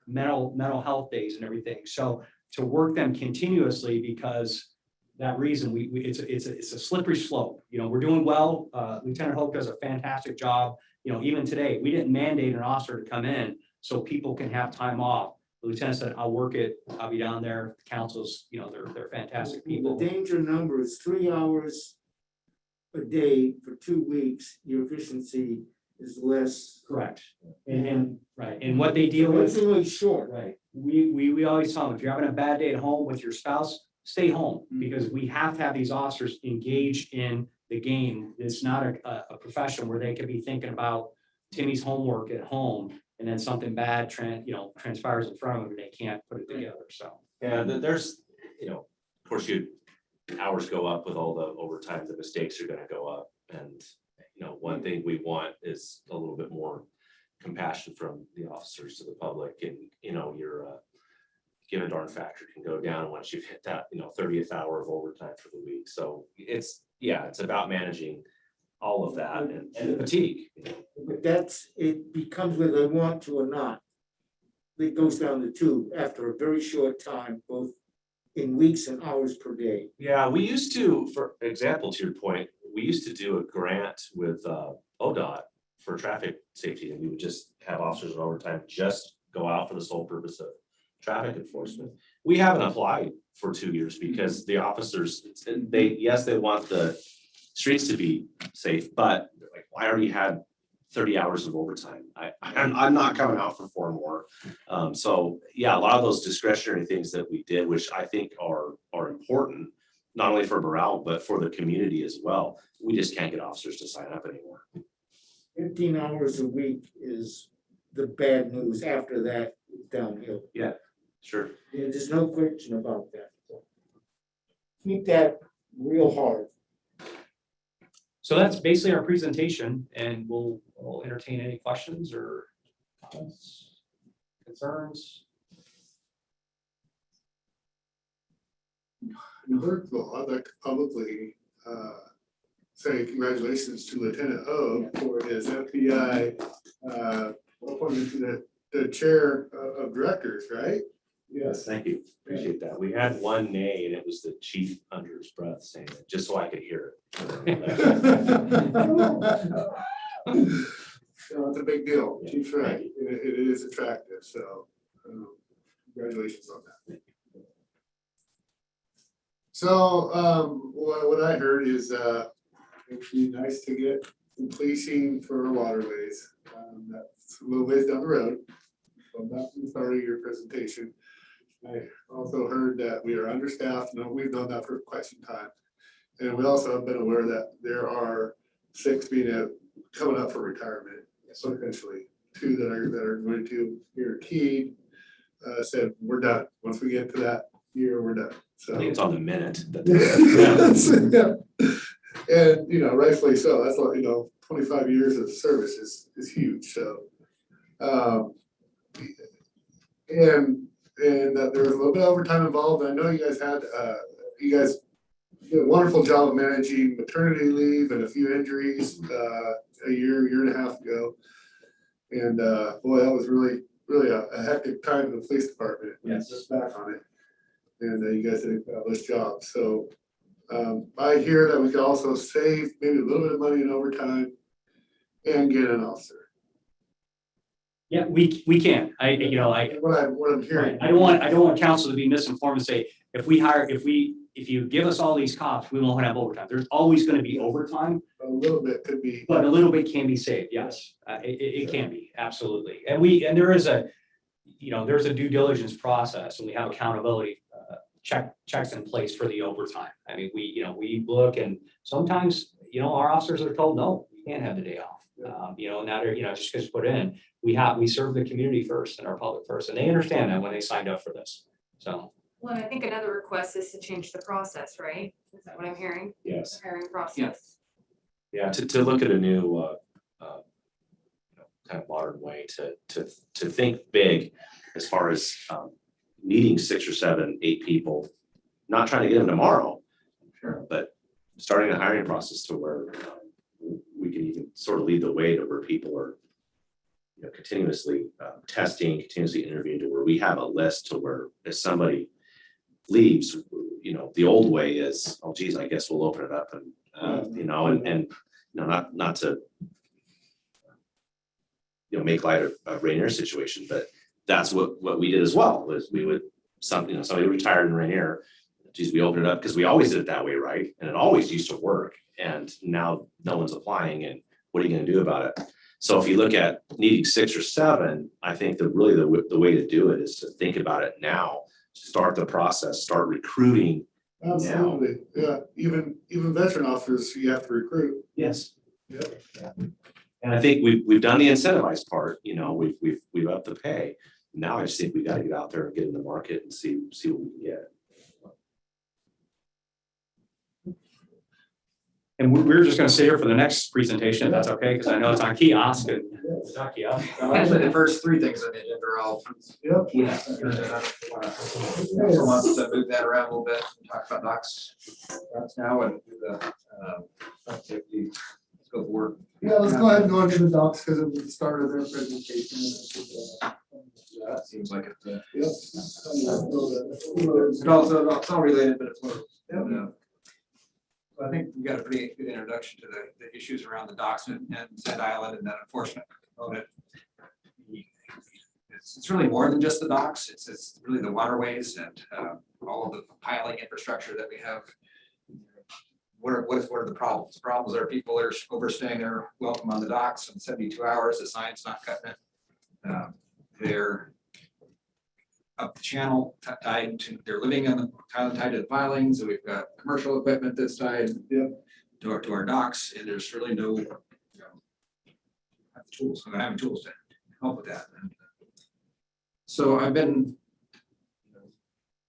mental health days and everything. So to work them continuously, because that reason, it's a slippery slope. You know, we're doing well. Lieutenant Hope does a fantastic job. You know, even today, we didn't mandate an officer to come in so people can have time off. The lieutenant said, I'll work it. I'll be down there. The councils, you know, they're fantastic people. The danger number is 3 hours a day for 2 weeks, your efficiency is less. Correct. And right. And what they deal with. It's really short. Right. We always tell them, if you're having a bad day at home with your spouse, stay home, because we have to have these officers engaged in the game. It's not a profession where they could be thinking about Timmy's homework at home and then something bad transpires in front of them and they can't put it together. So. Yeah, there's, of course, hours go up with all the overtime, the mistakes are gonna go up. And, one thing we want is a little bit more compassion from the officers to the public, and, your give a darn factor can go down once you've hit that, 30th hour of overtime for the week. So it's about managing all of that and fatigue. But it becomes whether they want to or not. It goes down to 2 after a very short time, both in weeks and hours per day. Yeah, we used to, for example, to your point, we used to do a grant with ODOT for traffic safety, and we would just have officers in overtime just go out for the sole purpose of traffic enforcement. We haven't applied for 2 years because the officers, they want the streets to be safe, but they're like, I already had 30 hours of overtime. I'm not coming out for 4 more. So yeah, a lot of those discretionary things that we did, which I think are important, not only for morale, but for the community as well. We just can't get officers to sign up anymore. 15 hours a week is the bad news. After that, it's downhill. Yeah, sure. There's no question about that. Keep that real hard. So that's basically our presentation, and we'll entertain any questions or comments, concerns. First of all, I'd like to publicly say congratulations to Lieutenant Hope for his FBI appointment to the chair of directors, right? Yes, thank you. Appreciate that. We had one nay, and it was the chief under his breath saying it, just so I could hear it. So it's a big deal. Chief's right. It is attractive. So congratulations on that. So what I heard is it'd be nice to get some policing for waterways. That's a little ways down the road. So that's the start of your presentation. I also heard that we are understaffed. No, we've known that for quite some time. And we also have been aware that there are 6 coming up for retirement, potentially 2 that are going to here. Key said we're done. Once we get to that year, we're done. So I think it's on the minute. And rightfully so. That's what 25 years of service is huge. So and that there was a little bit of overtime involved. I know you guys did a wonderful job of managing maternity leave and a few injuries a year and a half ago. And boy, that was really a hectic time in the police department. Yes. Just back on it. And you guys did a fabulous job. So I hear that we could also save maybe a little bit of money in overtime and get an officer. Yeah, we can. What I'm hearing. I don't want council to be misinformed and say, if you give us all these cops, we won't have overtime. There's always going to be overtime, A little bit could be. but a little bit can be saved. Yes, it can be, absolutely. And there is there's a due diligence process, and we have accountability checks in place for the overtime. I mean, we look, and sometimes, our officers are told, no, you can't have the day off. Now they're, just because you put in, we serve the community first and our public first, and they understand that when they signed up for this. So. Well, I think another request is to change the process, right? Is that what I'm hearing? Yes. The hiring process. Yeah, to look at a new, kind of modern way to think big as far as needing 6 or 7, 8 people, not trying to get them tomorrow, but starting a hiring process to where we can even sort of lead the way to where people are continuously testing, continuously interviewing, to where we have a list to where if somebody leaves, you know, the old way is, oh geez, I guess we'll open it up and, you know, and, you know, not to, you know, make light of Rainier situation, but that's what we did as well, was we would, somebody retired in Rainier, geez, we opened it up, because we always did it that way, right? And it always used to work, and now no one's applying, and what are you gonna do about it? So if you look at needing 6 or 7, I think that really the way to do it is to think about it now, start the process, start recruiting. Absolutely, yeah, even veteran officers, you have to recruit. Yes. Yep. And I think we've done the incentivized part, you know, we've upped the pay. Now I just think we gotta get out there and get in the market and see what we can get. And we're just gonna sit here for the next presentation, if that's okay, because I know it's on kiosk and it's not kiosk. Actually, the first 3 things on the agenda are all. Yep. Yeah. Also wants to move that around a little bit and talk about docs now and do the safety scope of work. Yeah, let's go ahead and go into the docs because of the start of their presentation. That seems like it's, Yep. it's all related, but it's more. I think we got a pretty good introduction to the issues around the docks and Sand Island and that enforcement component. It's really more than just the docks. It's really the waterways and all of the piling infrastructure that we have. What are the problems? The problems are people that are overstaying their welcome on the docks in 72 hours. The sign's not cutting it. They're up the channel, tied to, they're living on the tied to the pilings. So we've got commercial equipment that's tied to our docks, and there's really no tools. I'm having tools to help with that. And so I've been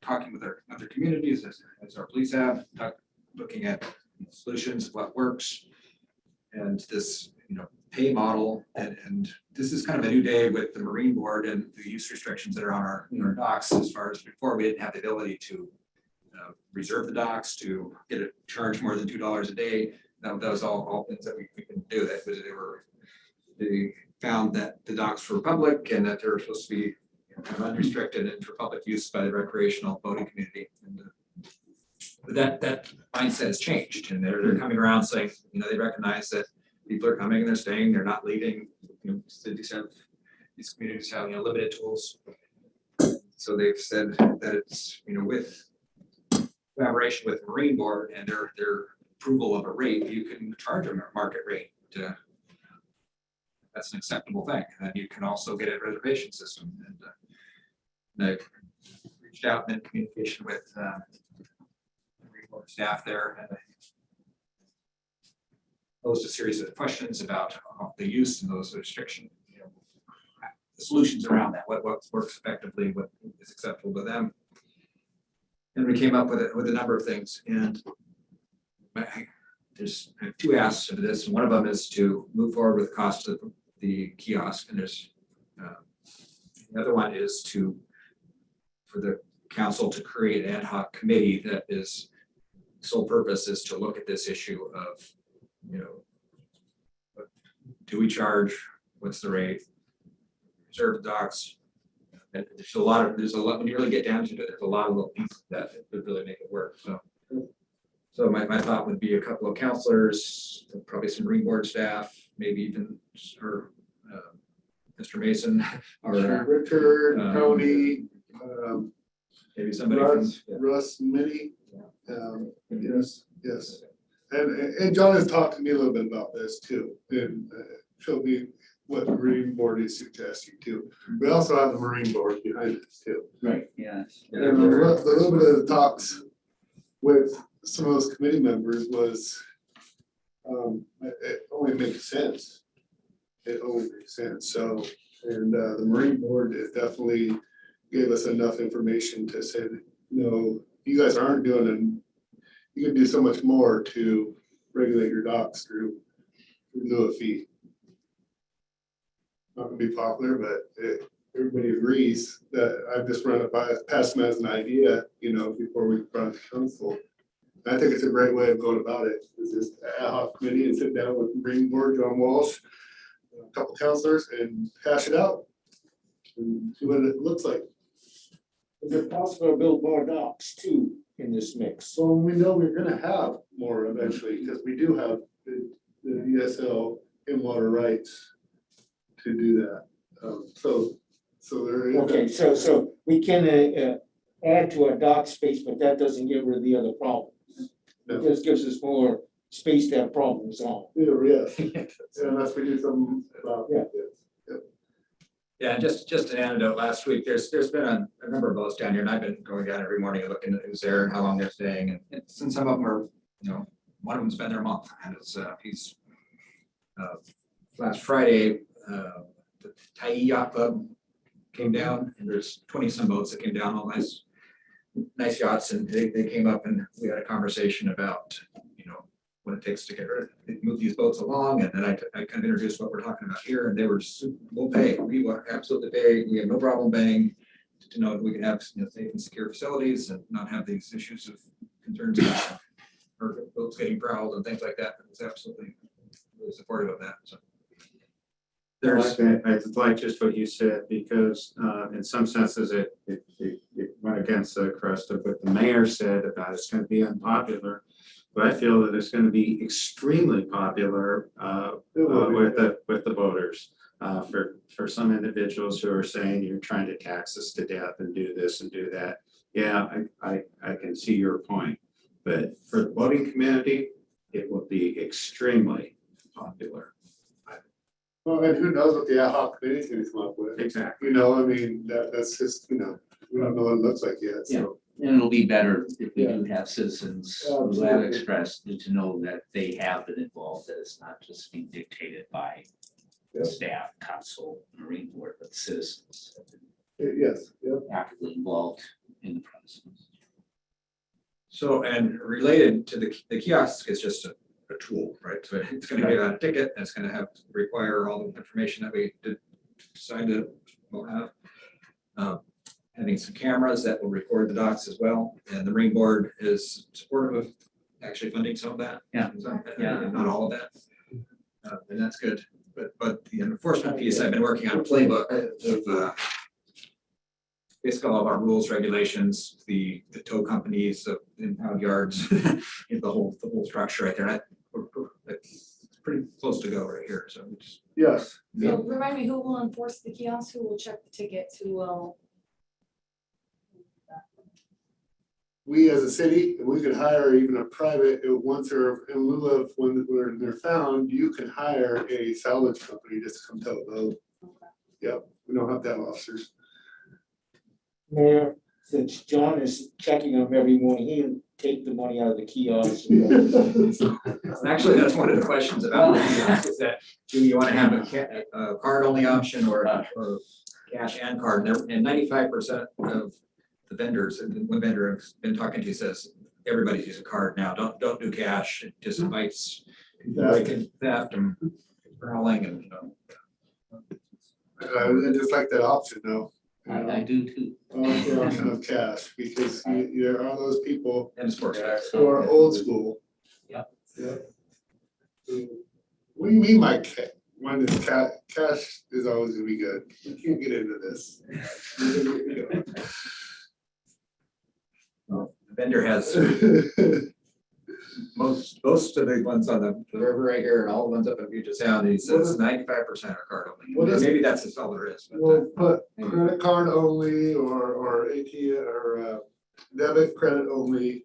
talking with our other communities as our police have, looking at solutions, what works, and this pay model, and this is kind of a new day with the Marine Board and the use restrictions that are on our docks. As far as before, we didn't have the ability to reserve the docks, to get a charge more than $2 a day. That was all things that we couldn't do. That was they found that the docks were public and that they were supposed to be kind of unrestricted and for public use by the recreational boating community. And but that mindset has changed, and they're coming around saying, they recognize that people are coming and they're staying, they're not leaving. These communities have limited tools. So they've said that it's with collaboration with Marine Board and their approval of a rate, you can charge them a market rate. That's an acceptable thing. And you can also get a reservation system. And they've reached out and in communication with Marine Board staff there, and posed a series of questions about the use and those restrictions, the solutions around that, what works effectively, what is acceptable to them. And we came up with a number of things. And I have 2 asks of this. One of them is to move forward with cost of the kiosk. And there's the other one is for the council to create an ad hoc committee that is sole purpose is to look at this issue of do we charge? What's the rate? Reserve docks. And there's a lot when you really get down to it, there's a lot of little pieces that would really make it work. So my thought would be a couple of counselors, probably some Marine Board staff, maybe even Mr. Mason or Richard, Tony, maybe somebody from Russ, Minnie. Yes. And John has talked to me a little bit about this too, and showed me what the Marine Board is suggesting too. We also have the Marine Board behind us too. Right, yes. And the little bit of the talks with some of those committee members was, it only makes sense. It only makes sense. So, and the Marine Board is definitely gave us enough information to say, no, you guys aren't doing you can do so much more to regulate your docks through a fee. Not gonna be popular, but everybody agrees that I've just run it past them as an idea, before we brought it to council. And I think it's a great way of going about it. Is just ad hoc committee and sit down with Marine Board, John Walsh, a couple councilors, and hash it out and see what it looks like. Is it possible to build more docks too in this mix? So we know we're gonna have more eventually, because we do have the ESL in water rights to do that. So there is. Okay, so we can add to our dock space, but that doesn't get rid of the other problems. It just gives us more space to have problems on. Yes, unless we do something about. Yeah. Yeah, and just an anecdote, last week, there's been a number of boats down here, and I've been going down every morning and looking at who's there and how long they're staying, and since some of them are, one of them's been there a month, and he's last Friday, the Tai Yacht Club came down, and there's 20-some boats that came down, all nice yachts, and they came up and we had a conversation about, what it takes to move these boats along, and then I kind of introduced what we're talking about here, and they were, we'll pay, we will absolutely pay, we have no problem paying to know that we can have, safe and secure facilities and not have these issues of concerns about or boats getting prowled and things like that. It's absolutely really supportive of that, so. I like just what you said, because in some senses it went against the crust of what the mayor said about it's going to be unpopular. But I feel that it's going to be extremely popular with the voters. For some individuals who are saying you're trying to tax us to death and do this and do that. Yeah, I can see your point. But for the voting community, it will be extremely popular. Well, and who knows what the ad hoc committee is gonna come up with. Exactly. I mean, that's just, we don't know what it looks like yet, so. And it'll be better if we do have citizens who have Absolutely. expressed to know that they have been involved, that it's not just being dictated by Yeah. staff, council, Marine Board, but citizens have Yes, yeah. been actively involved in the process. So, and related to the kiosk is just a tool, right? So it's gonna give out a ticket, and it's gonna require all the information that we decide to we'll have. Having some cameras that will record the docks as well, and the Marine Board is supportive of actually funding some of that. Yeah. Not all of that. And that's good, but the enforcement piece, I've been working on a playbook of basically all of our rules, regulations, the tow companies, the impound yards, the whole structure right there. It's pretty close to go right here, so we just. Yes. So remind me, who will enforce the kiosks, who will check the tickets, who will? We as a city, we could hire even a private, once they're in lieu of when they're found, you can hire a salvage company just to come tow a boat. Yep, we don't have to have officers. Mayor, since John is checking them every morning, he'll take the money out of the kiosk. Actually, that's one of the questions about the kiosk, is that, do you want to have a card-only option or cash and card? And 95% of the vendors, and one vendor I've been talking to says, everybody's using card now, don't do cash, it just invites theft and prowling and. I just like that option though. I do too. I like the option of cash, because there are those people And sports. who are old school. Yep. Yep. What do you mean by when it's cash is always gonna be good? You can't get into this. The vendor has most of the ones on the river right here and all the ones up in Puget Sound, he says 95% are card What only. is- Maybe that's all there is. But, We'll put credit card only or ATM or debit credit only.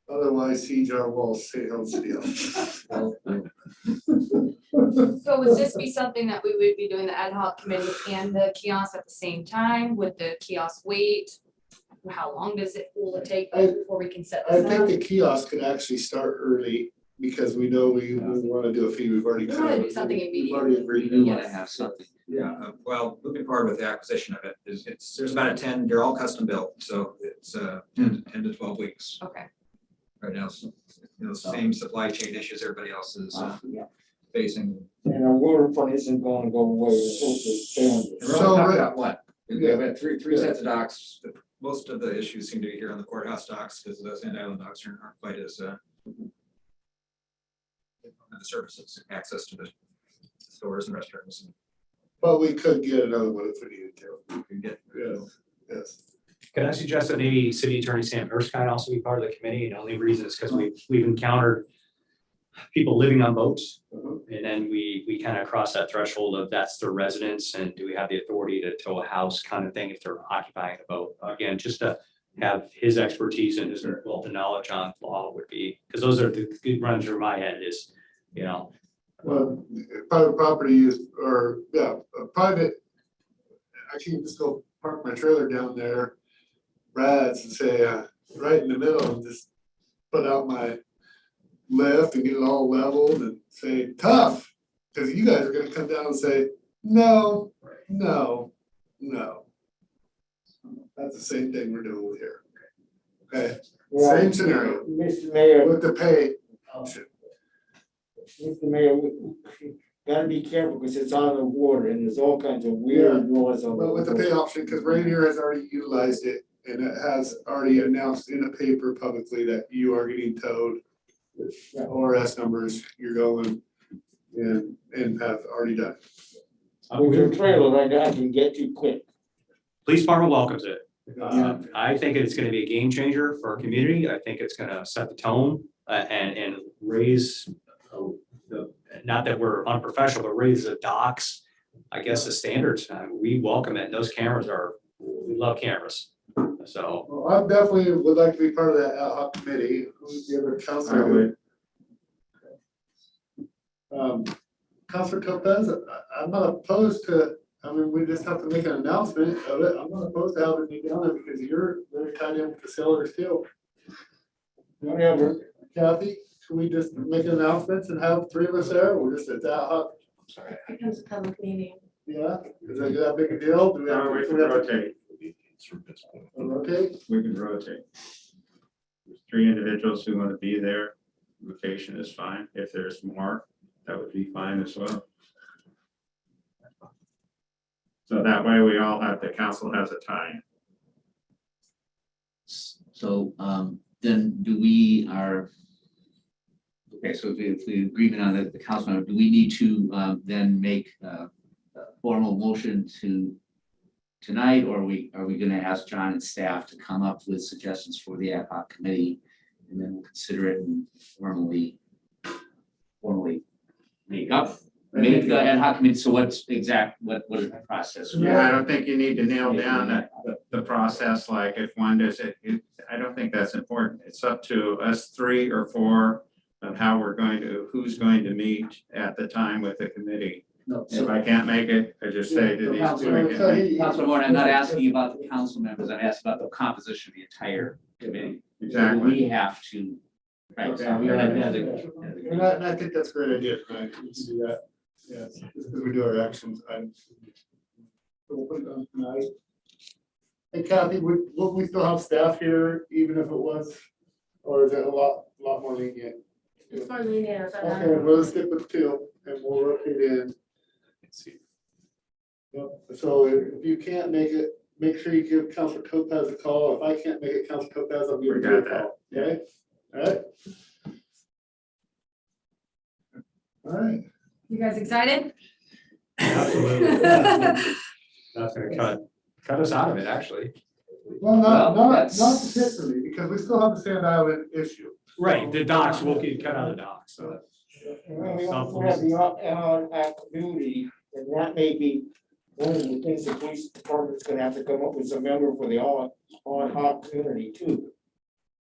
Otherwise, see John Wall's St. Helens deal. So would this be something that we would be doing the ad hoc committee and the kiosk at the same time? Would the kiosk wait? How long will it take before we can set I this think up? the kiosk could actually start early because we know we want to do a fee. We've already. We wanna do covered. something We've already immediately. We agreed. do want to have something. yeah, well, moving forward with the acquisition of it there's about a 10, they're all custom built, so it's 10 to 12 weeks Okay, right now. So, same supply chain issues everybody else is Yeah. facing. And our water fund isn't gonna go away. It's supposed to stay on And the- we're So, only talking Rick- about what? We've got three sets of docks. Most of the issues seem to be here on the courthouse docks, because the Sand Island docks aren't quite as the services, access to the stores and restrooms. But we could get another one if we needed to. You can get, Yes, yes. Could I suggest that maybe City Attorney Sam Erskine also be part of the committee? And the only reason is because we've encountered people living on boats. And then we kind of cross that threshold of that's their residence and do we have the authority to tow a house kind of thing if they're occupying a boat? Again, just to have his expertise and his wealth of knowledge on law would be, because those are the good runs through my head is, you know. Well, private property is, or, yeah, a private, I can just go park my trailer down there, Brad's, and say, right in the middle, and just put out my lift and get it all leveled and say, tough, because you guys are gonna come down and say, no, no, no. That's the same thing we're doing with here. Okay, Well, same scenario Mr. Mayor, with the pay option. Mr. Mayor, we gotta be careful because it's on the water and there's all kinds of weird laws on the But with the pay water. option, because Rainier has already utilized it and it has already announced in a paper publicly that you are getting towed. With ORS numbers, you're going and have already done. With your trailer like that, I can get you quick. Police department welcomes it. I think it's gonna be a game changer for our community. I think it's gonna set the tone and raise not that we're unprofessional, but raise the docks, I guess, the standards. We welcome it. And those cameras we love cameras. So, Well, I definitely would like to be part of that ad hoc committee. Who's the other I counselor? would, Counselor Topaz, I'm not opposed to, I mean, we just have to make an announcement of it. I'm not opposed to having you down there because you're very tied in with the sailors too. Whatever. Kathy, can we just make announcements and have three of us there? We're just at ad hoc, Becomes a public meeting. yeah? Is that big a deal? Do we have no, we to can rotate, rotate? we can rotate. There's 3 individuals who want to be there, rotation is fine. If there's more, that would be fine as well. So that way we all have, the council has a tie. So then do we okay, so if we agreement on the council member, do we need to then make a formal motion tonight, or are we gonna ask John and staff to come up with suggestions for the ad hoc committee? And then we'll consider it and formally make the ad hoc committee. So what is the process? Yeah, I don't think you need to nail down the process, like if one does it, I don't think that's important. It's up to us 3 or 4 on how who's going to meet at the time with the committee. No, So if I can't make it, I just say to these 2 again. Councilor Moore, I'm not asking you about the council members, I'm asking about the composition of the entire committee. So Exactly. we have to, right, so we have to. And I think that's a great idea, right? We can do that. Yes, just because we do our actions. We'll put it on tonight. Hey Kathy, would we still have staff here even if it was, or is it a lot more lenient? It's more lenient, but Okay, we'll stick with 2 and we'll rotate in. Yep, so if you can't make it, make sure you give Councilor Topaz a call. If I can't make it, Councilor Topaz, I'll give We you a got that. call, okay? All right? All right. You guys excited? absolutely. That's gonna cut us out of it, actually. Well, Well, not that's- particularly, because we still have the Sand Island issue. Right, the docks will get cut out of the docks, so. And then we also have the ad community, and that may be one of the things the police department's gonna have to come up with, a member for the ad hoc community too.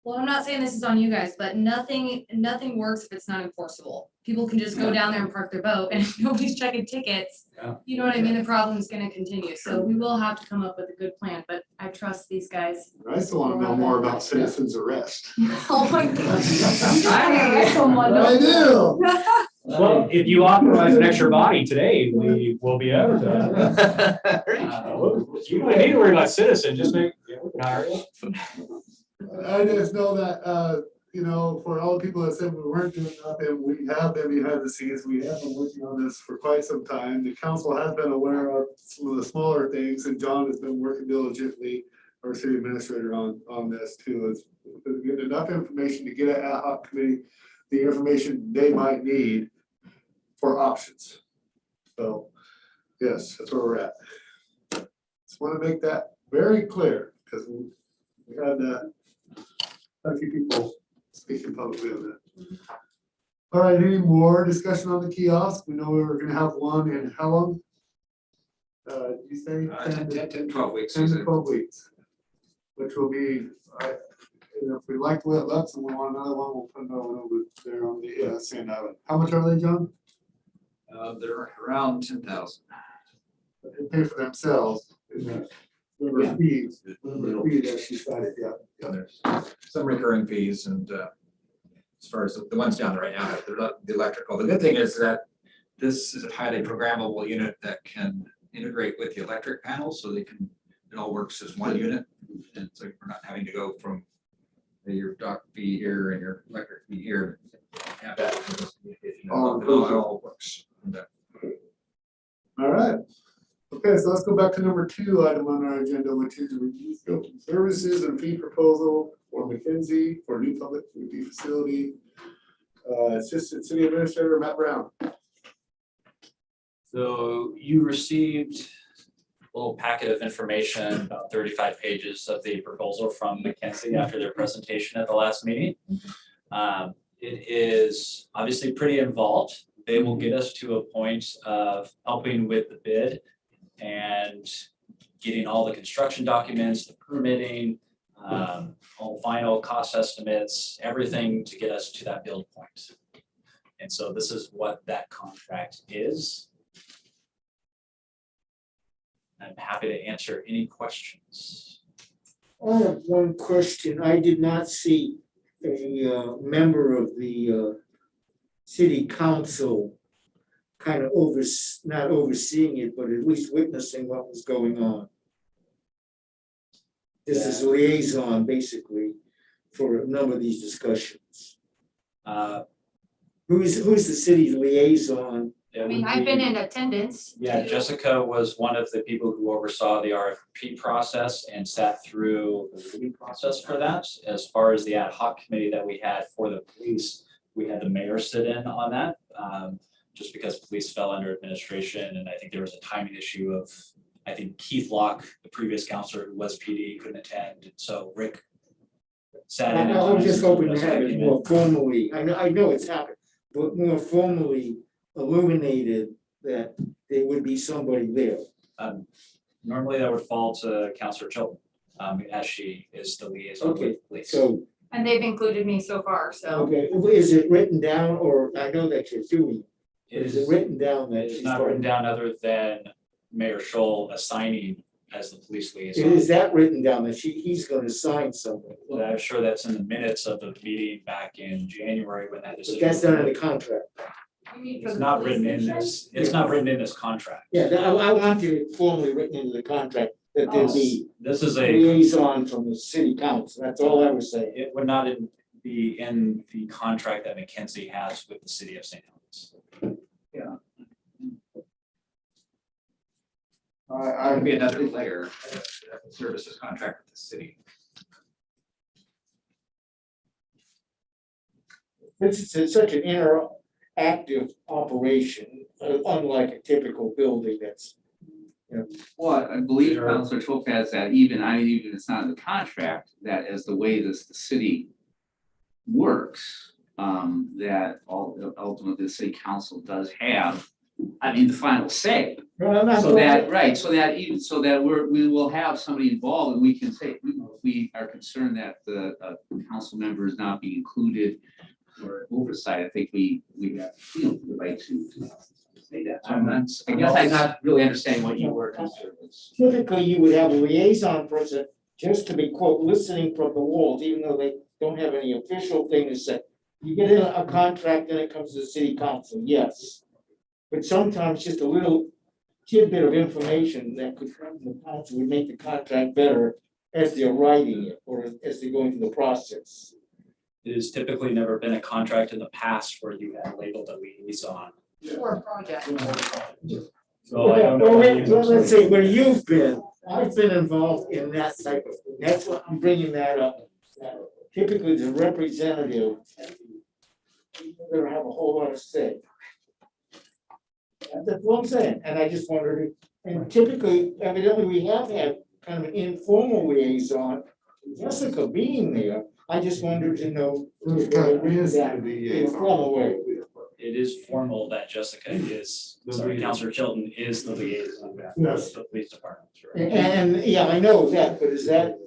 Well, I'm not saying this is on you guys, but nothing works if it's not enforceable. People can just go down there and park their boat and if nobody's checking tickets. Yeah. You know what I mean? The problem's gonna continue. So we will have to come up with a good plan, but I trust these guys. I still want to know more about citizens arrest. Oh my gosh. I arrest someone. I do. Well, if you authorize an extra body today, we will be able to. You don't need to worry about citizen, just make, we can hire you. I just know that, for all the people that said we weren't doing nothing, we have been behind the scenes. We have been working on this for quite some time. The council has been aware of some of the smaller things, and John has been working diligently, our city administrator, on this too. Is getting enough information to get an ad hoc committee the information they might need for options. So, yes, that's where we're at. Just want to make that very clear, because we had a few people speaking publicly on that. All right, any more discussion on the kiosk? We know we were gonna have one in how long? Did you say? 10, 12 weeks. 10 to 12 weeks. Which will be, if we like the way it looks and we want another one, we'll put another one over there on the Sand Island. How much are they, John? They're around 10,000. They pay for themselves. Whatever fees, whatever fee that she cited, yeah. There's some recurring fees and as far as the ones down there right now, they're not the electrical. The good thing is that this is a highly programmable unit that can integrate with the electric panels, so it all works as one unit. And so we're not having to go from your dock fee here and your electric fee here. Have that communication. It all works. And, All right. Okay, so let's go back to number 2 item on our agenda, which is review scope of services and fee proposal for McKinsey for new public food facility. Assistant City Administrator Matt Brown. So you received a little packet of information, about 35 pages of the proposal from McKinsey after their presentation at the last meeting. It is obviously pretty involved. They will get us to a point of helping with the bid and getting all the construction documents, the permitting, all final cost estimates, everything to get us to that build point. And so this is what that contract is. I'm happy to answer any questions. I have one question. I did not see a member of the city council kind of not overseeing it, but at least witnessing what was going on. This is a liaison, basically, for a number of these discussions. Who's the city's liaison? I mean, I've been in attendance. Yeah, Jessica was one of the people who oversaw the RFP process and sat through the review process for that. As far as the ad hoc committee that we had for the police, we had the mayor sit in on that. Just because police fell under administration, and I think there was a timing issue of, I think Keith Locke, the previous counselor who was PD, couldn't attend, so Rick sat in. I was just hoping to have it more formally, I know it's happened, but more formally illuminated that there would be somebody there. Normally that would fall to Counselor Chilton, as she is the liaison Okay, with police. So, And they've included me so far, so. okay, is it written down, or I know that you're doing, It is it written down that It is she's not written going? down other than Mayor Scholl assigning as the police liaison. Is that written down that he's gonna sign something? But I'm sure that's in the minutes of the meeting back in January when that But decision. that's was not in made. the contract. You mean for It's the not police written in station? this, it's not written in this contract. Yeah, I want it formally written into the contract that there be This is a, liaison from the city council, that's all I was saying. it would not be in the contract that McKinsey has with the city of St. Helens. It would be another layer of services contract with the city. It's such an interactive operation, unlike a typical building that's. Well, I believe Sure. Councilor Topaz that even it's not in the contract, that as the way the city works, that ultimately the city council does have, the final say. So that, right, so that we will have somebody involved and we can say, if we are concerned that the council member is not being included or oversight, I think we have, the right to say that. I guess I'm not really understanding what you were concerned with. Typically, you would have a liaison person just to be quote, listening from the walls, even though they don't have any official thing to say. You get in a contract and it comes to the city council, yes. But sometimes just a little tidbit of information that could come from the council would make the contract better as they're writing it or as they're going through the process. It has typically never been a contract in the past where you had labeled a liaison. For a project. So I don't know. Well, let's say where you've been, I've been involved in that type of thing. That's what I'm bringing that up. Typically, the representative, they're gonna have a whole lot of say. That's what I'm saying, and I just wondered, and typically, evidently, we have had kind of an informal liaison. Jessica being there, I just wanted to know. It's kind of weird that to be in a formal way. It is formal that Jessica is, sorry, Counselor Chilton is the liaison with Yes. the police department. And, yeah, I know that, but is that?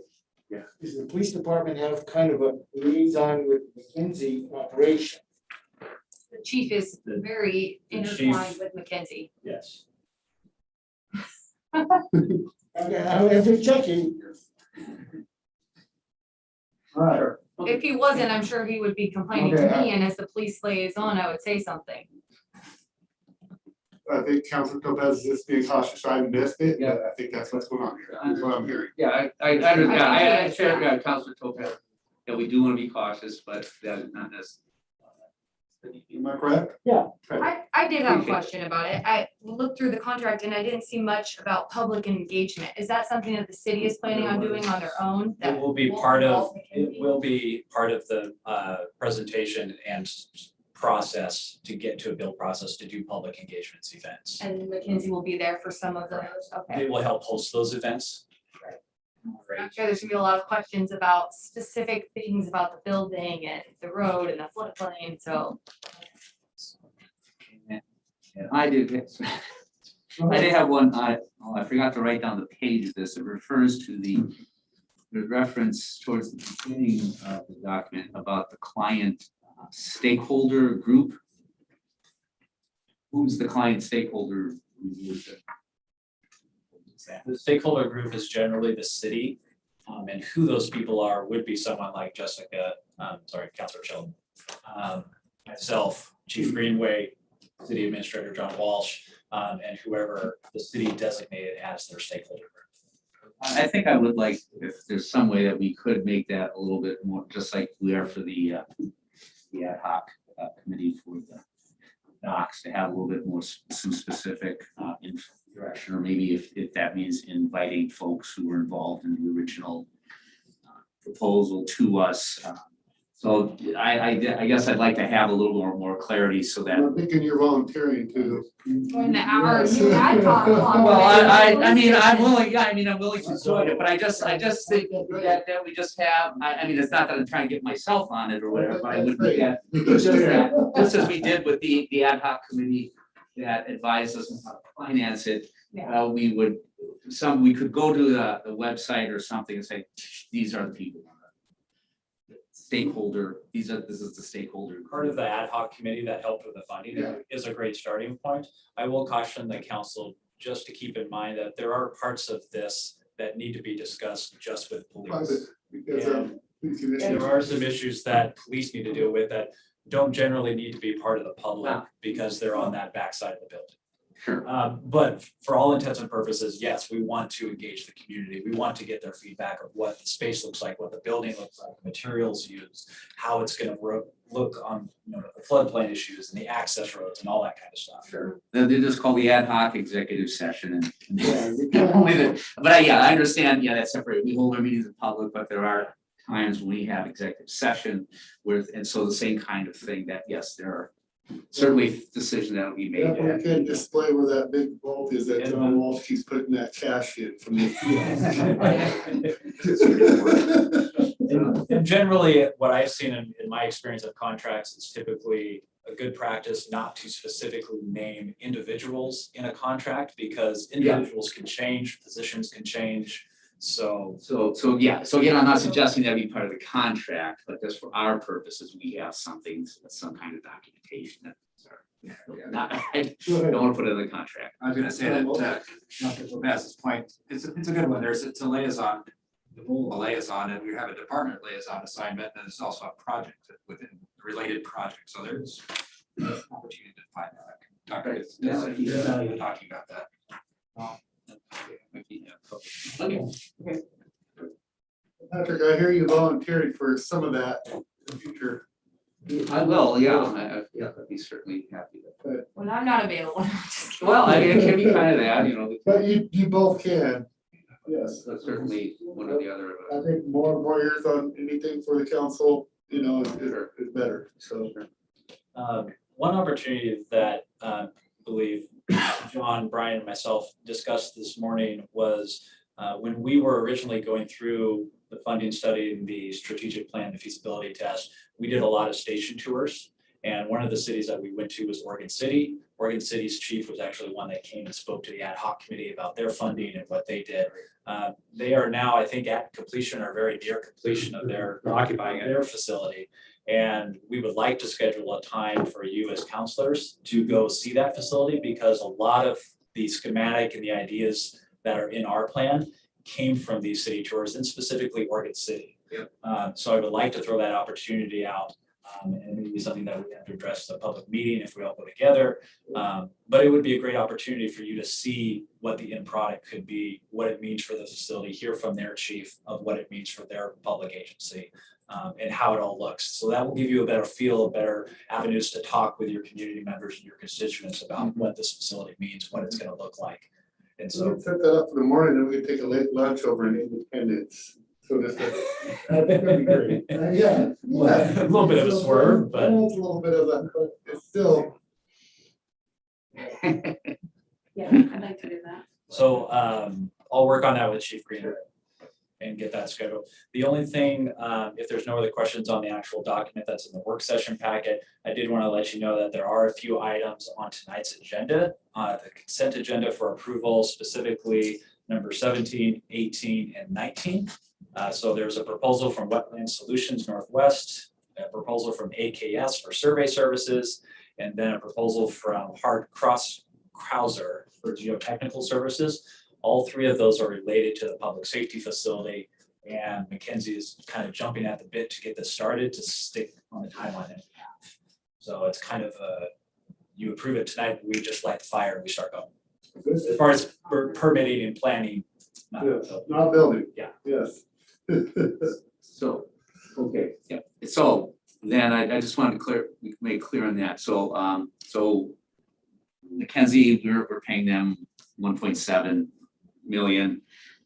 Yeah. Does the police department have kind of a liaison with McKinsey operation? The chief is very The chief- intertwined with Mackenzie. Yes. Okay, I'm just checking. All right. If he wasn't, I'm sure he would be complaining to me, and as the police liaison, I would say something. I think Councilor Topaz is just being cautious. I missed it, but I think that's what's going on here. That's what I'm hearing. Yeah, I share Councilor Topaz, that we do want to be cautious, but that is not necessary. Am I correct? I did have a Appreciate it. question about it. I looked through the contract and I didn't see much about public engagement. Is that something that the city is planning on doing on their own? It that will be won't part of, involve it McKinsey? will be part of the presentation and process to get to a build process to do public engagements events. And McKinsey will be there for some of those, okay. They will help host those events. I'm sure there's gonna be a lot of questions about specific things about the building and the road and the floodplain, so. And I did have one, I forgot to write down the page of this, it refers to the reference towards the beginning of the document about the client stakeholder group. Who's the client stakeholder? The stakeholder group is generally the city, and who those people are would be someone like Jessica, Counselor Chilton, myself, Chief Greenway, City Administrator John Walsh, and whoever the city designated as their stakeholder group. I think I would like, if there's some way that we could make that a little bit more, just like we are for the ad hoc committee for the docs, to have a little bit more, some specific direction, or maybe if that means inviting folks who were involved in the original proposal to us. So I guess I'd like to have a little more clarity so that. I'm thinking you're volunteering to. Join the hours, ad hoc. Well, I mean, I'm willing, I'm willing to join it, but I just think that we just have, I mean, it's not that I'm trying to get myself on it or whatever, but I would think that, just as we did with the ad hoc committee that advised us on how to finance it, we could go to the website or something and say, these are the people. Stakeholder, this is the stakeholder. Part of the ad hoc committee that helped with the funding is a great starting point. I will caution the council just to keep in mind that there are parts of this that need to be discussed just with police. And there are some issues that police need to deal with that don't generally need to be part of the public because they're on that backside of the building. Sure. But for all intents and purposes, yes, we want to engage the community. We want to get their feedback of what the space looks like, what the building looks like, materials used, how it's going to look on the floodplain issues and the access roads and all that kind of stuff. Sure. They just call the ad hoc executive session but I understand, that's separate. We hold our meetings in public, but there are times when we have executive session and so the same kind of thing that, yes, there are certainly decisions that will be made. Yeah, we can display where that big vault is that John Walsh keeps putting that cash in from the. And generally, what I've seen in my experience of contracts, it's typically a good practice not to specifically name individuals in a contract because individuals can change, positions can change. So again, I'm not suggesting that be part of the contract, but just for our purposes, we have some kind of documentation that. I don't want to put it in the contract. I was gonna say that, Dr. Topaz's point, it's a good one, it's a liaison, the role of a liaison, and we have a department liaison assignment, and it's also a project within a related project, so there's an opportunity to find that. Dr. is talking about that. Patrick, I hear you volunteering for some of that in the future. I will, I'd be certainly happy to. When I'm not available. I'm just kidding. Well, I mean, it can be kind of that, But you both can. Yes. That's certainly one or the other of I us. think more ears on anything for the council, is better, so. one opportunity that I believe John, Brian, and myself discussed this morning was When we were originally going through the funding study and the strategic plan, the feasibility test, we did a lot of station tours. And one of the cities that we went to was Oregon City. Oregon City's chief was actually one that came and spoke to the ad hoc committee about their funding and what they did. They are now, I think, at completion or very near completion of their Occupying it. their facility. And we would like to schedule a time for you as counselors to go see that facility, because a lot of the schematic and the ideas that are in our plan came from these city tours, and specifically Oregon City. Yep. So I would like to throw that opportunity out, and maybe something that we have to address at a public meeting if we all go together. But it would be a great opportunity for you to see what the end product could be, what it means for the facility, hear from their chief of what it means for their public agency, and how it all looks. So that will give you a better feel, better avenues to talk with your community members and your constituents about what this facility means, what it's gonna look like. And So so we set that up for the morning, then we could take a late lunch over in Independence. So this, that'd be great. Yeah. a little bit of a swerve, but It's a little bit of a, but it's still. Yeah, I'd like to do that. so I'll work on that with Chief Greener and get that scheduled. The only thing, if there's no other questions on the actual document that's in the work session packet, I did want to let you know that there are a few items on tonight's agenda, the consent agenda for approval, specifically number 17, 18, and 19. So there's a proposal from Wetland Solutions Northwest, a proposal from AKS for survey services, and then a proposal from Hart Cross Krauser for geotechnical services. All three of those are related to the public safety facility, and Mackenzie is kind of jumping at the bit to get this started, to stick on the timeline that we have. So it's kind of you approve it tonight, we just light the fire and we start going. As far as permitting and planning, not Yes, building. not building. Yeah. Yes. So, okay, yeah, so then I just wanted to make clear on that, so, so Mackenzie, we're paying them 1.7 million.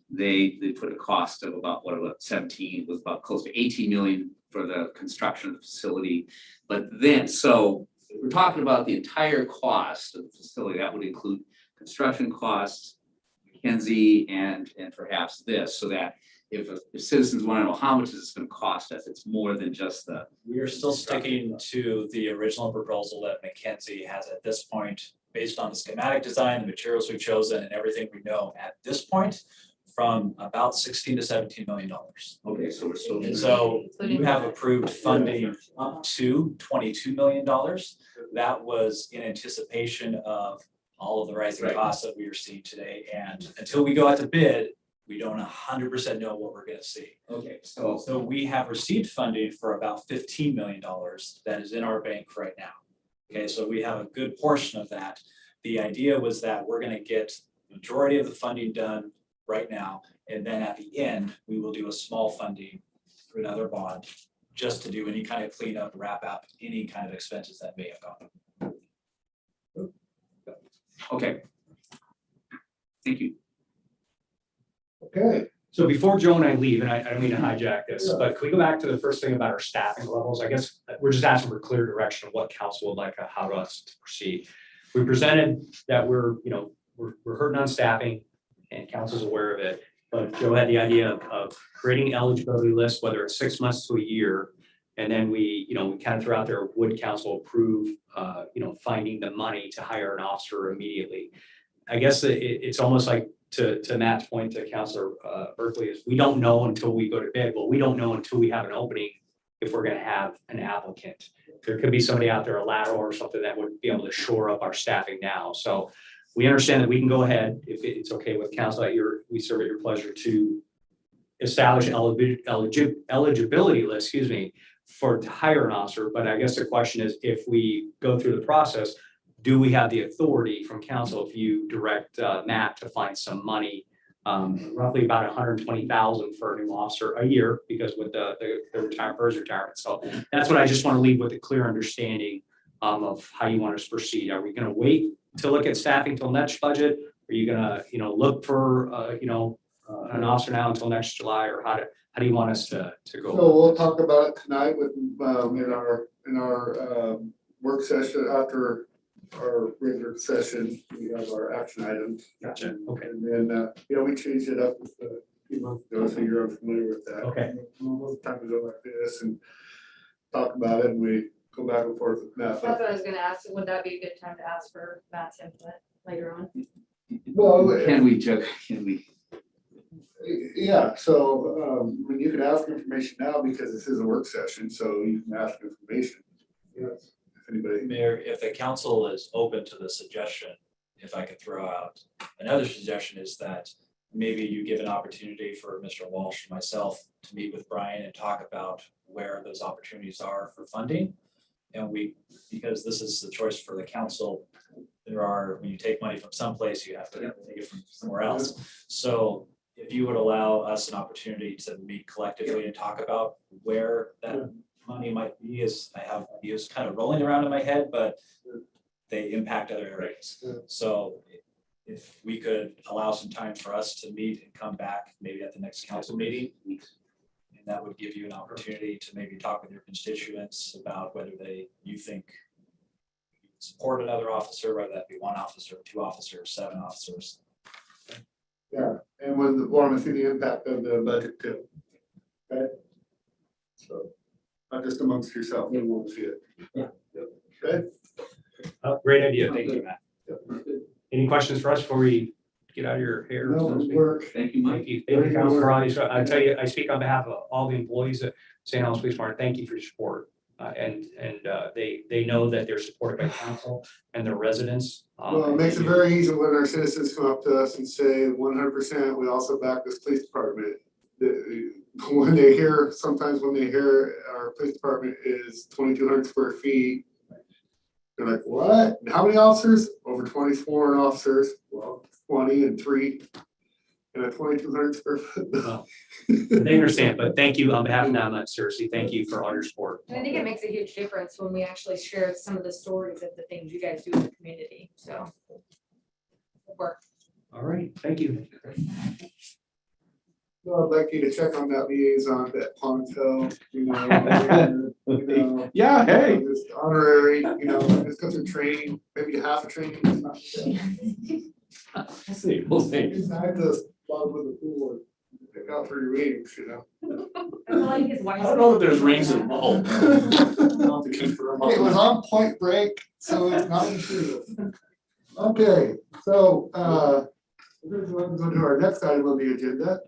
They put a cost of about, what, about 17, was about close to 18 million for the construction of the facility. But then, so we're talking about the entire cost of the facility, that would include construction costs, Mackenzie, and perhaps this, so that if citizens want to know how much is this going to cost us, it's more than just the. We are still sticking to the original proposal that Mackenzie has at this point, based on the schematic design, the materials we've chosen, and everything we know at this point, from about 16 to 17 million dollars. Okay, so we're still. And so you have approved funding up to $22 million. That was in anticipation of all of the rising Right. costs that we are seeing today. And until we go out to bid, we don't 100% know what we're gonna see. Okay, so. So we have received funding for about $15 million that is in our bank right now. Okay, so we have a good portion of that. The idea was that we're gonna get the majority of the funding done right now. And then at the end, we will do a small funding through another bond, just to do any kind of cleanup, wrap up, any kind of expenses that may have gone. Okay. Thank you. Okay. So before Joe and I leave, and I don't mean to hijack this, but can we go back to the first thing about our staffing levels? I guess we're just asking for clear direction of what council would like, how to us to proceed. We presented that we're hurting on staffing, and council's aware of it. But Joe had the idea of creating an eligibility list, whether it's 6 months to a year. And then we kind of threw out there, would council approve, finding the money to hire an officer immediately? I guess it's almost like, to Matt's point, to Councilor Berkeley, is we don't know until we go to bid. Well, we don't know until we have an opening if we're gonna have an applicant. There could be somebody out there, a lateral or something, that would be able to shore up our staffing now. So we understand that we can go ahead, if it's okay with council, we serve at your pleasure, to establish an eligibility list, to hire an officer. But I guess the question is, if we go through the process, do we have the authority from council, if you direct Matt to find some money, roughly about 120,000 for a new officer a year, because with the retirement. So that's what I just want to leave with a clear understanding of how you want us to proceed. Are we going to wait to look at staffing till next budget? Are you going to, look for, an officer now until next July, or how do you want us to go? So we'll talk about it tonight with, in our work session after our regular session, we have our action items. Gotcha, okay. And then, yeah, we changed it up a few months ago, so you're unfamiliar with that. Okay. Most of the time we go like this and talk about it, and we go back and forth with Matt. That's what I was gonna ask, would that be a good time to ask for Matt's input later on? Well, Can we, Chuck, can we? yeah, so, when you can ask information now because this is a work session, so you can ask information. Yes. If anybody, Mayor, if the council is open to the suggestion, if I could throw out, another suggestion is that maybe you give an opportunity for Mr. Walsh and myself to meet with Brian and talk about where those opportunities are for funding. And we, because this is the choice for the council, there are, when you take money from someplace, you have to take it from somewhere else. So if you would allow us an opportunity to meet collectively and talk about where that money might be, is I have ideas kind of rolling around in my head, but they impact other areas. So if we could allow some time for us to meet and come back maybe at the next council meeting, and that would give you an opportunity to maybe talk with your constituents about whether you think support another officer, whether that be one officer, two officers, 7 officers. yeah, and when, want to see the impact of the budget too. Okay? So, not just amongst yourself, you want to see it. Yeah. Okay? Great idea, thank you, Matt. Any questions for us before we get out of your hair? No, so to it speak? work. Thank you, Mike. Thank you, thank you, Councilor Riley. So I tell you, I speak on behalf of all the employees at St. Helens Police Department. Thank you for your support. And they know that they're supported by council and their residents. Well, it makes it very easy when our citizens come up to us and say 100%, we also back this police department. When they hear, sometimes when they hear our police department is 2,200 square feet, they're like, what? How many officers? Over 24 officers, well, 20 and 3 in a 2,200 square foot. Well, They understand, but thank you on behalf of them, Cersei. Thank you for all your support. And I think it makes a huge difference when we actually share some of the stories of the things you guys do in the community, so. Good work. All right, thank you. Well, I'd like you to check on that liaison, that Ponto, you know. Yeah, hey. Just honorary, you know, just go through training, maybe half a training. We'll see, we'll see. I had to bottom of the pool and pick out 3 rings, you know. I feel like his wife's. I don't know that there's rings involved. It was on Point Break, so it's not intrusive. Okay, so, we're going to go to our next item on the agenda.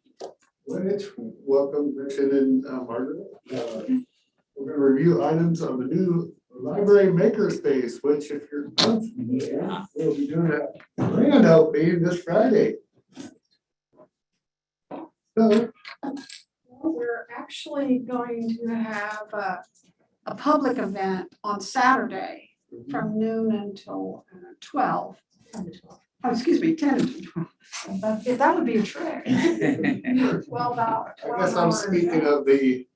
Which, welcome Richard and Margaret. We're gonna review items on the new library makerspace, which if you're, we'll be doing a grand opening this Friday. So, We're actually going to have a public event on Saturday from noon until 12. Oh, excuse me, 10 to 12. That would be a trick. 12 hours. I guess I'm speaking of the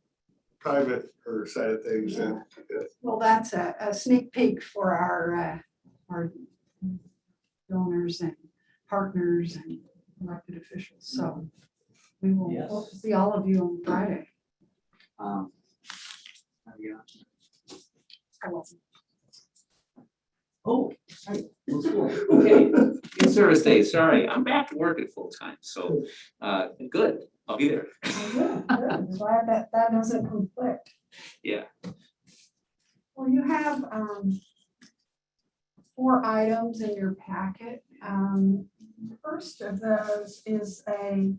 private or side of things and. Well, that's a sneak peek for our donors and partners and elected officials. So we will hope to see all of you on Friday. Oh, okay, in service day, sorry, I'm back to work at full time, so, good, I'll be there. Glad that doesn't conflict. Yeah. Well, you have 4 items in your packet. The first of those is a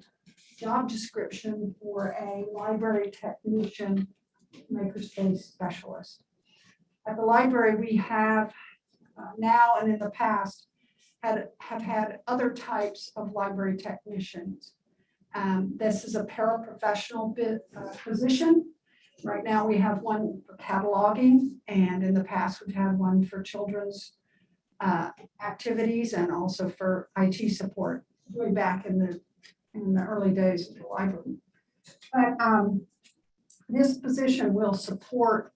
job description for a library technician makerspace specialist. At the library, we have now and in the past have had other types of library technicians. This is a paraprofessional position. Right now we have one for cataloging, and in the past we've had one for children's activities and also for IT support way back in the early days of the library. But this position will support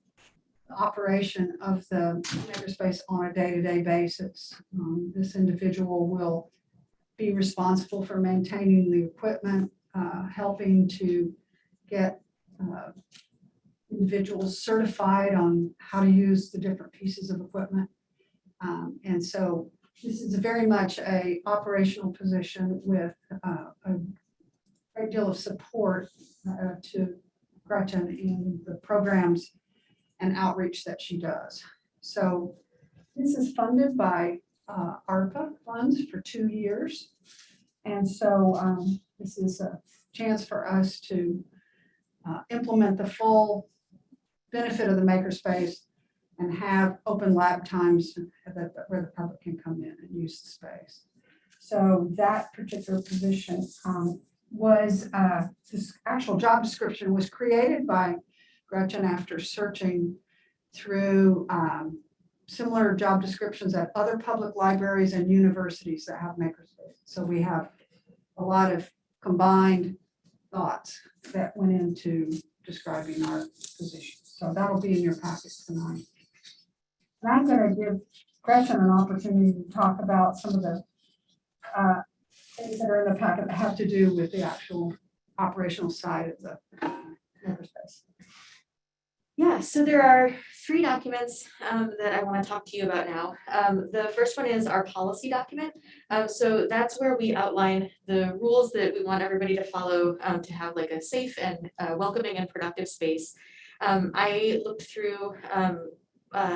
the operation of the makerspace on a day-to-day basis. This individual will be responsible for maintaining the equipment, helping to get individuals certified on how to use the different pieces of equipment. And so this is very much a operational position with a great deal of support to Gretchen in the programs and outreach that she does. So this is funded by ARPA funds for 2 years. And so this is a chance for us to implement the full benefit of the makerspace and have open lab times where the public can come in and use the space. So that particular position was, this actual job description was created by Gretchen after searching through similar job descriptions at other public libraries and universities that have makerspace. So we have a lot of combined thoughts that went into describing our position. So that'll be in your packet tonight. And I'm going to give Gretchen an opportunity to talk about some of the things that are in the packet that have to do with the actual operational side of the makerspace. Yeah, so there are 3 documents that I want to talk to you about now. The first one is our policy document. So that's where we outline the rules that we want everybody to follow to have like a safe and welcoming and productive space. I looked through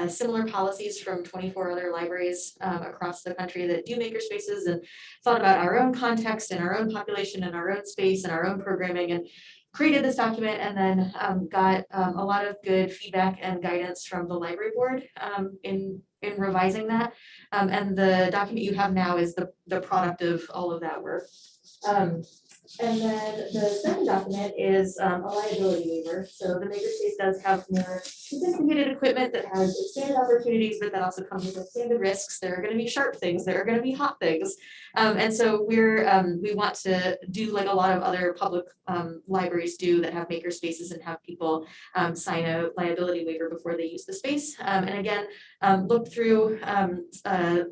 similar policies from 24 other libraries across the country that do makerspaces and thought about our own context and our own population and our own space and our own programming and created this document, and then got a lot of good feedback and guidance from the library board in revising that. And the document you have now is the product of all of that work. And then the second document is a liability waiver. So the makerspace does have more sophisticated equipment that has expanded opportunities, but that also comes with expanded risks. There are going to be sharp things, there are going to be hot things. And so we want to do like a lot of other public libraries do that have makerspaces and have people sign a liability waiver before they use the space. And again, looked through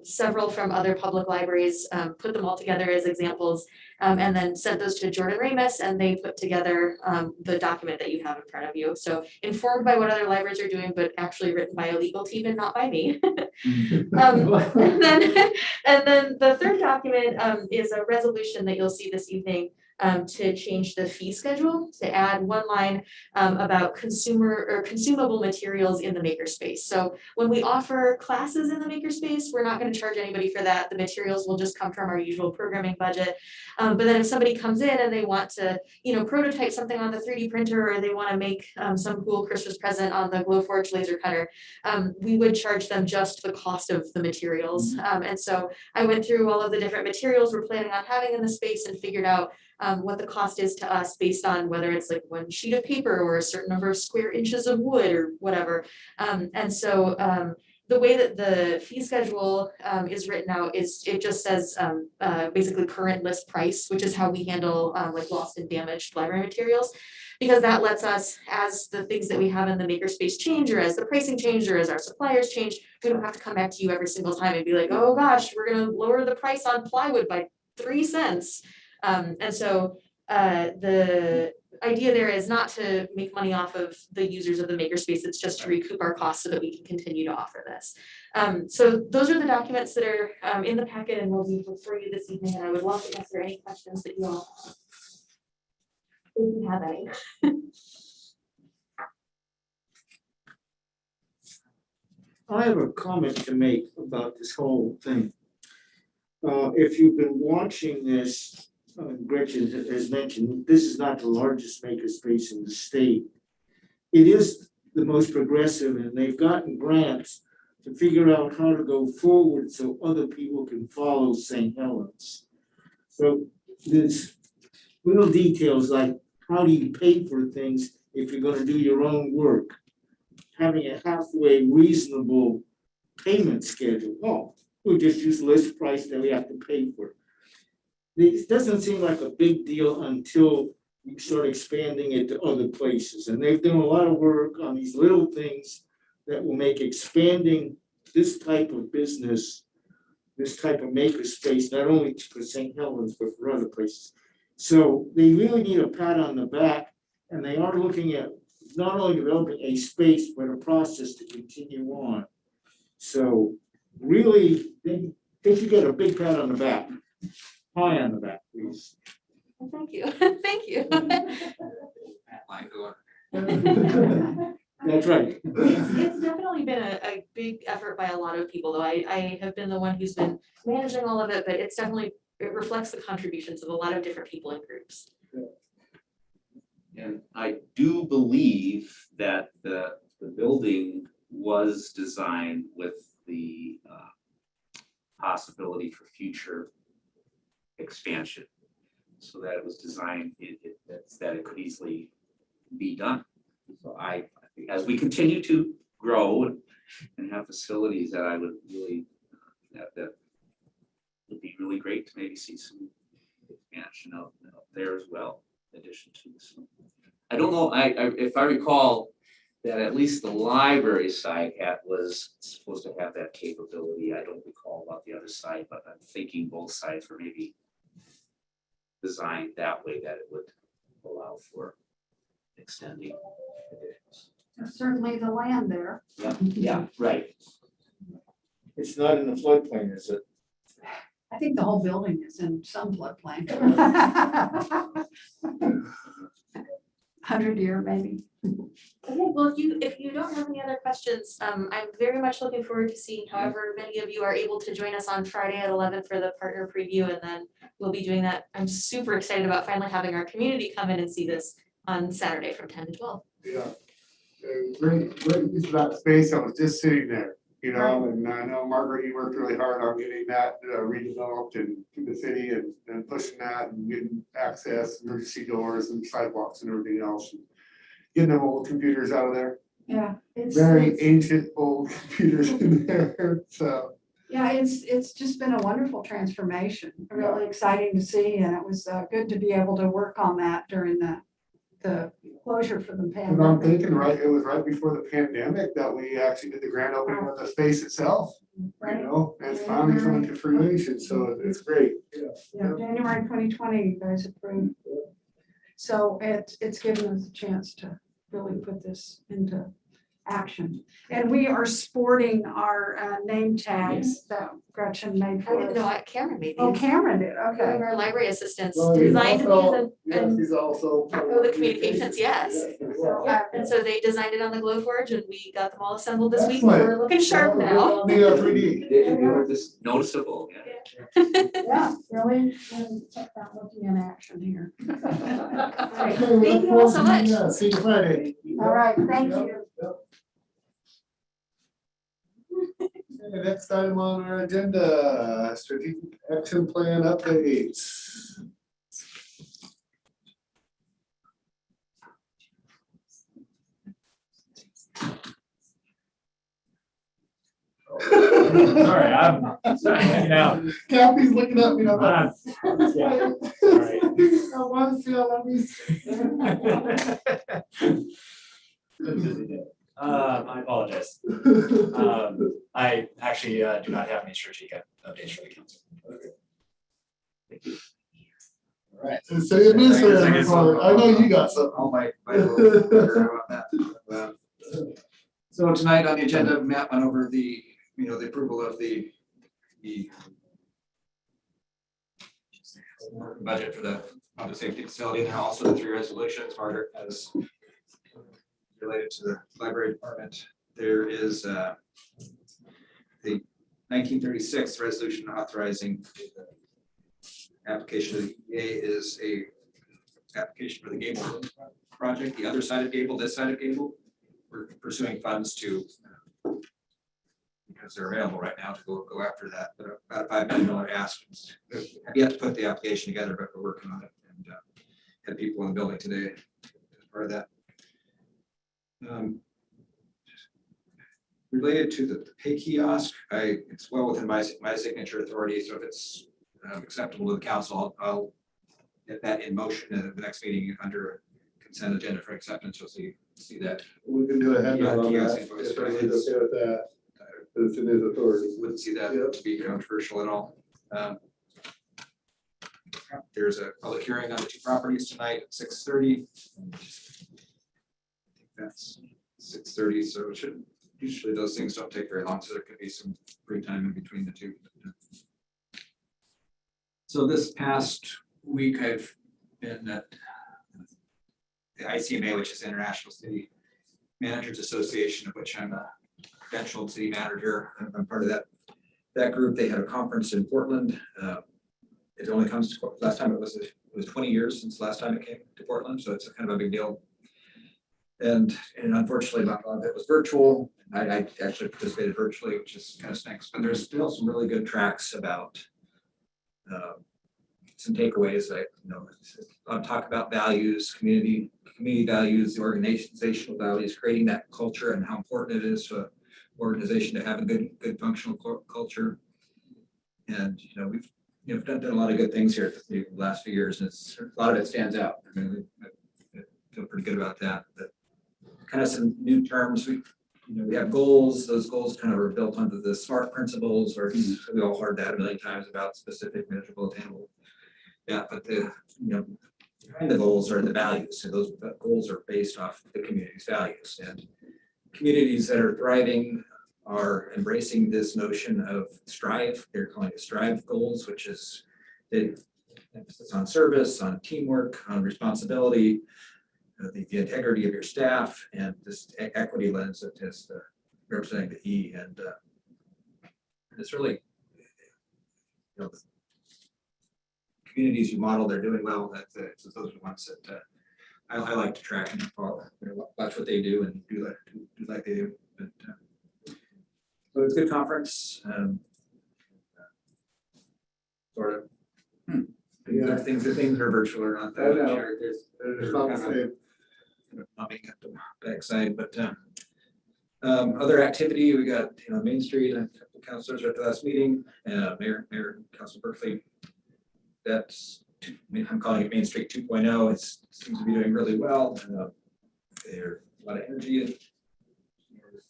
several from other public libraries, put them all together as examples, and then sent those to Jordan Ramus, and they put together the document that you have in front of you. So informed by what other libraries are doing, but actually written by a legal team and not by me. And then the third document is a resolution that you'll see this evening to change the fee schedule, to add one line about consumer or consumable materials in the makerspace. So when we offer classes in the makerspace, we're not going to charge anybody for that. The materials will just come from our usual programming budget. But then if somebody comes in and they want to, prototype something on the 3D printer, or they want to make some cool Christmas present on the Glowforge laser cutter, we would charge them just the cost of the materials. And so I went through all of the different materials we're planning on having in the space and figured out what the cost is to us based on whether it's like one sheet of paper or a certain number of square inches of wood or whatever. And so the way that the fee schedule is written out is it just says basically current list price, which is how we handle like lost and damaged library materials, because that lets us, as the things that we have in the makerspace change, or as the pricing change, or as our suppliers change, we don't have to come back to you every single time and be like, oh gosh, we're going to lower the price on plywood by 3 cents. And so the idea there is not to make money off of the users of the makerspace, it's just to recoup our costs so that we can continue to offer this. So those are the documents that are in the packet and will be before you this evening, and I would love to answer any questions that you all have, if you have any. I have a comment to make about this whole thing. If you've been watching this, Gretchen has mentioned, this is not the largest makerspace in the state. It is the most progressive, and they've gotten grants to figure out how to go forward so other people can follow St. Helens. So there's little details like how do you pay for things if you're going to do your own work? Having a halfway reasonable payment schedule. Oh, we'll just use list price that we have to pay for. It doesn't seem like a big deal until you start expanding it to other places. And they've done a lot of work on these little things that will make expanding this type of business, this type of makerspace, not only for St. Helens, but for other places. So they really need a pat on the back, and they are looking at not only developing a space, but a process to continue on. So really, they should get a big pat on the back. Pie on the back, please. Well, thank you, thank you. Line going. That's right. It's definitely been a big effort by a lot of people, though. I have been the one who's been managing all of it, but it's definitely, it reflects the contributions of a lot of different people and groups. And I do believe that the building was designed with the possibility for future expansion. So that it was designed, that it could easily be done. So I think as we continue to grow and have facilities, that I would really, that would be really great to maybe see some expansion out there as well, in addition to this. I don't know, if I recall, that at least the library side was supposed to have that capability. I don't recall about the other side, but I'm thinking both sides were maybe designed that way, that it would allow for extending additions. There's certainly the land there. Yeah, right. It's not in the floodplain, is it? I think the whole building is in some floodplain. 100-year maybe. Okay, well, if you don't have any other questions, I'm very much looking forward to seeing however many of you are able to join us on Friday at 11 for the partner preview, and then we'll be doing that. I'm super excited about finally having our community come in and see this on Saturday from 10 to 12. Yeah. Great use of that space that was just sitting there, you know, and I know Margaret, you worked really hard on getting that redeveloped and to the city and pushing that and getting access, emergency doors and sidewalks and everything else. And getting them old computers out of there, Yeah. very ancient old computers in there, so. Yeah, it's just been a wonderful transformation, really exciting to see, and it was good to be able to work on that during the closure for the And I'm pandemic. thinking, right, it was right before the pandemic that we actually did the grand opening of the space itself, you know, and it's finally coming to fruition, so it's great. Yeah, January 2020, you guys approved. So it's given us a chance to really put this into action. And we are sporting our name tags that Gretchen made I for don't even know us. what Cameron made Oh, these. Cameron did, One of okay. our library assistants Well, he's designed these also- and Yes, he's also. Oh, the communications, yes. So, Yeah, and so they designed it on the Glowforge and we got them all assembled this week. and Excellent. We're looking sharp now. The 3D. They were just noticeable, yeah. Yeah, really, check that looking in action here. All right, thank you all so much. Yeah, see you Friday. All right, thank you. Okay, next item on our agenda, strategic action plan updates. Sorry, I'm hanging out. Kathy's looking at me. I'm Uh, like, yeah, right. I want to see all of these. I apologize. I actually do not have any strategic updates for the council. All right. And city administrator report. I know you got something. I'll bite a little better about that. So tonight on the agenda, Matt went over the approval of the budget for the public safety facility, and then also the 3 resolutions Margaret has related to the library department. There is the 1936 resolution authorizing the application of the EPA is a application for the Gable project, the other side of Gable, this side of Gable. We're pursuing funds to, because they're available right now, to go after that, but about a $5 million ask. We have to put the application together, but we're working on it, and had people in the building today as part of that. Related to the pay kiosk, it's well within my signature authority, so if it's acceptable to the council, I'll get that in motion at the next meeting under consent agenda for acceptance. You'll see that. We can do a handout on Yeah, that. invoice If for everybody's it. okay with that. It's in his authority. Wouldn't see that Yep. to be controversial at all. There's a public hearing on the 2 properties tonight at 6:30. That's 6:30, so it should usually those things don't take very long, so there could be some free time in between the two. So this past week, I've been at the ICMA, which is International City Managers Association, of which I'm a credentialed city manager. I'm part of that group. They had a conference in Portland. It only comes to, last time it was 20 years since the last time it came to Portland, so it's a kind of a big deal. And unfortunately, a lot of it was virtual. I actually participated virtually, which is kind of stinks, but there's still some really good tracks about some takeaways. I'll talk about values, community values, the organizational values, creating that culture and how important it is to an organization to have a good functional culture. And, we've done a lot of good things here the last few years, and a lot of it stands out. I mean, I feel pretty good about that. But kind of some new terms. We have goals. Those goals kind of are built onto the SMART principles, or we all heard that a million times about specific, measurable, attainable. Yeah, but behind the goals are the values. So those goals are based off the community's values, and communities that are thriving are embracing this notion of STRIVE. They're calling it STRIVE goals, which is the emphasis on service, on teamwork, on responsibility, the integrity of your staff, and this equity lens that is representing the E. And it's really, communities you model, they're doing well. Those are the ones that I like to track and follow. Watch what they do and do like they do. But, so it's a good conference. Sort of. Yeah. Things are virtual or not. I know. There's not kind the of same. not being at the backside, but other activity, we got Main Street, a couple of councilors at the last meeting, Mayor Council Berkeley. I'm calling it Main Street 2.0. It seems to be doing really well. There's a lot of energy in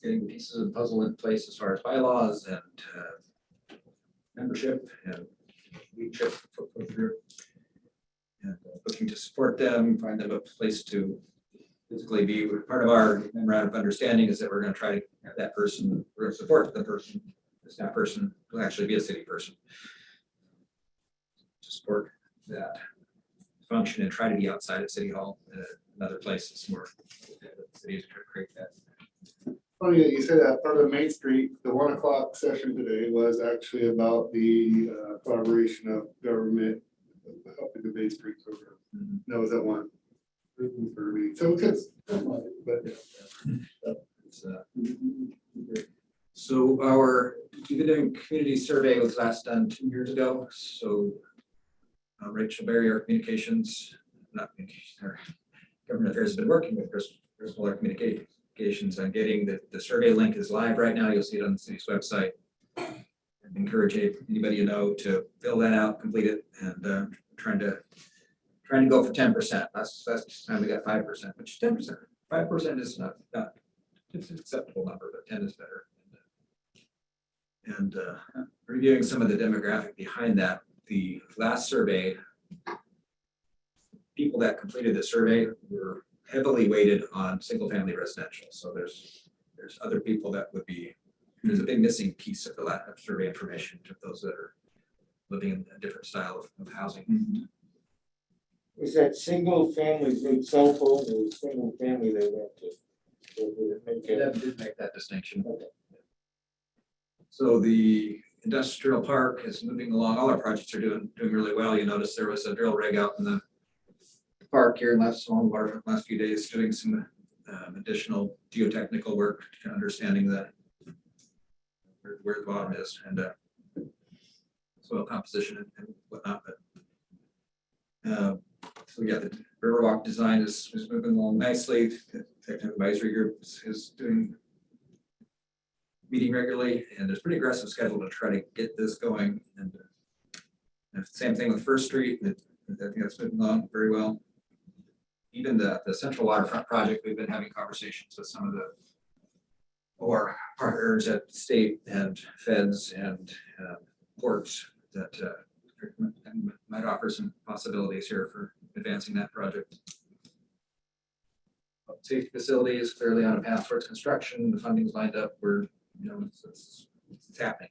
getting pieces of the puzzle in place as far as bylaws and membership and leadership through, and looking to support them, find them a place to physically be. Part of our memorandum of understanding is that we're going to try to have that person, we're going to support the staff person who actually be a city person to support that function and try to be outside of City Hall and other places where the city is trying to create that. Funny that you say that. Part of Main Street, the 1 o'clock session today was actually about the collaboration of government helping the Main Street program. That was at 1. So it's but so our dividend community survey was last done 2 years ago. So Rachel Berry, our government affairs, has been working with Crystal, our communications, on getting the survey link is live right now. You'll see it on the city's website. I encourage anybody to fill that out, complete it, and trying to go for 10%. Last time we got 5%, which 10%, 5% is not it's an acceptable number, but 10 is better. And reviewing some of the demographic behind that, the last survey, people that completed the survey were heavily weighted on single-family residential. So there's other people that would be, there's a big missing piece of the survey information to those that are living in a different style of housing. Was that single family with cell phone or single family they went to? Or did it make it- That did make that distinction. Okay. So the industrial park is moving along. All our projects are doing really well. You notice there was a drill rig out in the park here in last few days doing some additional geotechnical work to understanding where the bottom is and soil composition and whatnot. But so yeah, the Riverwalk design is moving along nicely. The technical advisory group is meeting regularly, and there's pretty aggressive schedule to try to get this going. And same thing with First Street. I think that's moving along very well. Even the Central Waterfront project, we've been having conversations with some of the partners at state and feds and ports that might offer some possibilities here for advancing that project. safety facility is clearly on a path towards construction, the funding's lined up, it's happening.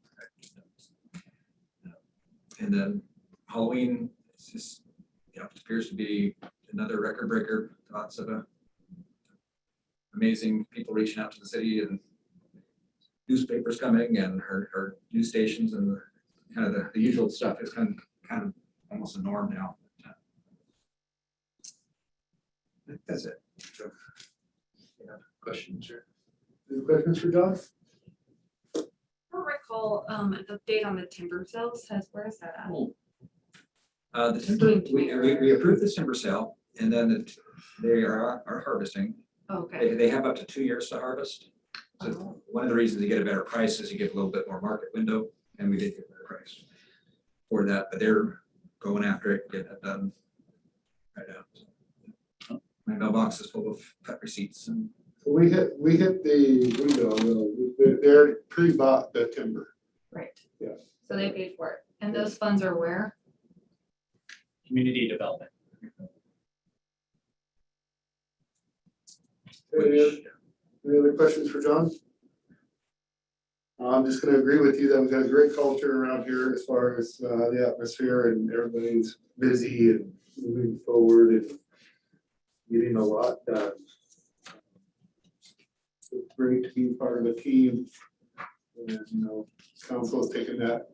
And then Halloween, it's just, it appears to be another record breaker, lots of amazing people reaching out to the city and newspapers coming and our news stations and kind of the usual stuff is kind of almost a norm now. That's it. So, questions or? Any questions for John? I don't recall, an update on the timber sales, where is that at? The timber, we approved this timber sale and then they are harvesting. Okay. They have up to 2 years to harvest. So one of the reasons you get a better price is you get a little bit more market window, and we did get a better price for that, but they're going after it, getting it done right now. My mailbox is full of cut receipts and We hit the window, they're pre-bought the timber. Right. Yeah. So they paid for it. And those funds are where? Community development. Any other questions for John? I'm just gonna agree with you that we've got a great culture around here as far as the atmosphere and everybody's busy and moving forward and getting a lot done. It's great to be part of a team. And, council's taken that,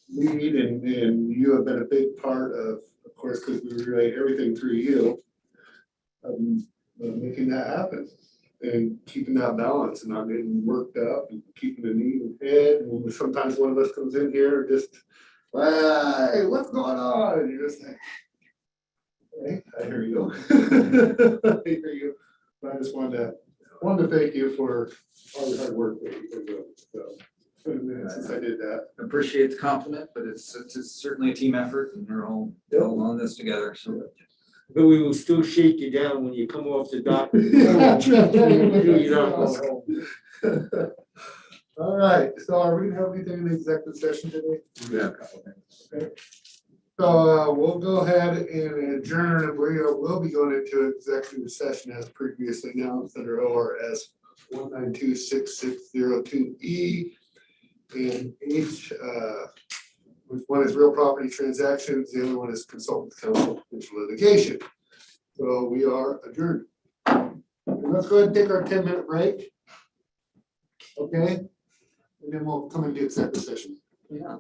lead and you have been a big part of course, because we relay everything through you. Making that happen and keeping that balance and not getting worked up and keeping an even head. And sometimes one of us comes in here just, hey, what's going on? And you're just like, hey, I hear you. I hear you. But I just wanted to thank you for all the hard work that you've been doing. So, since I did that. appreciate the compliment, but it's certainly a team effort and we're all on this together, so. But we will still shake you down when you come off the dock. All right, so are we gonna have anything in the executive session today? Yeah, a couple things. Okay. So we'll go ahead and adjourn and we'll be going into executive session as previously announced under ORS 1926602E. And each, one is real property transactions, the other one is consultant counsel potential litigation. So we are adjourned. And let's go ahead and take our 10-minute break. Okay, and then we'll come into executive session. Yeah.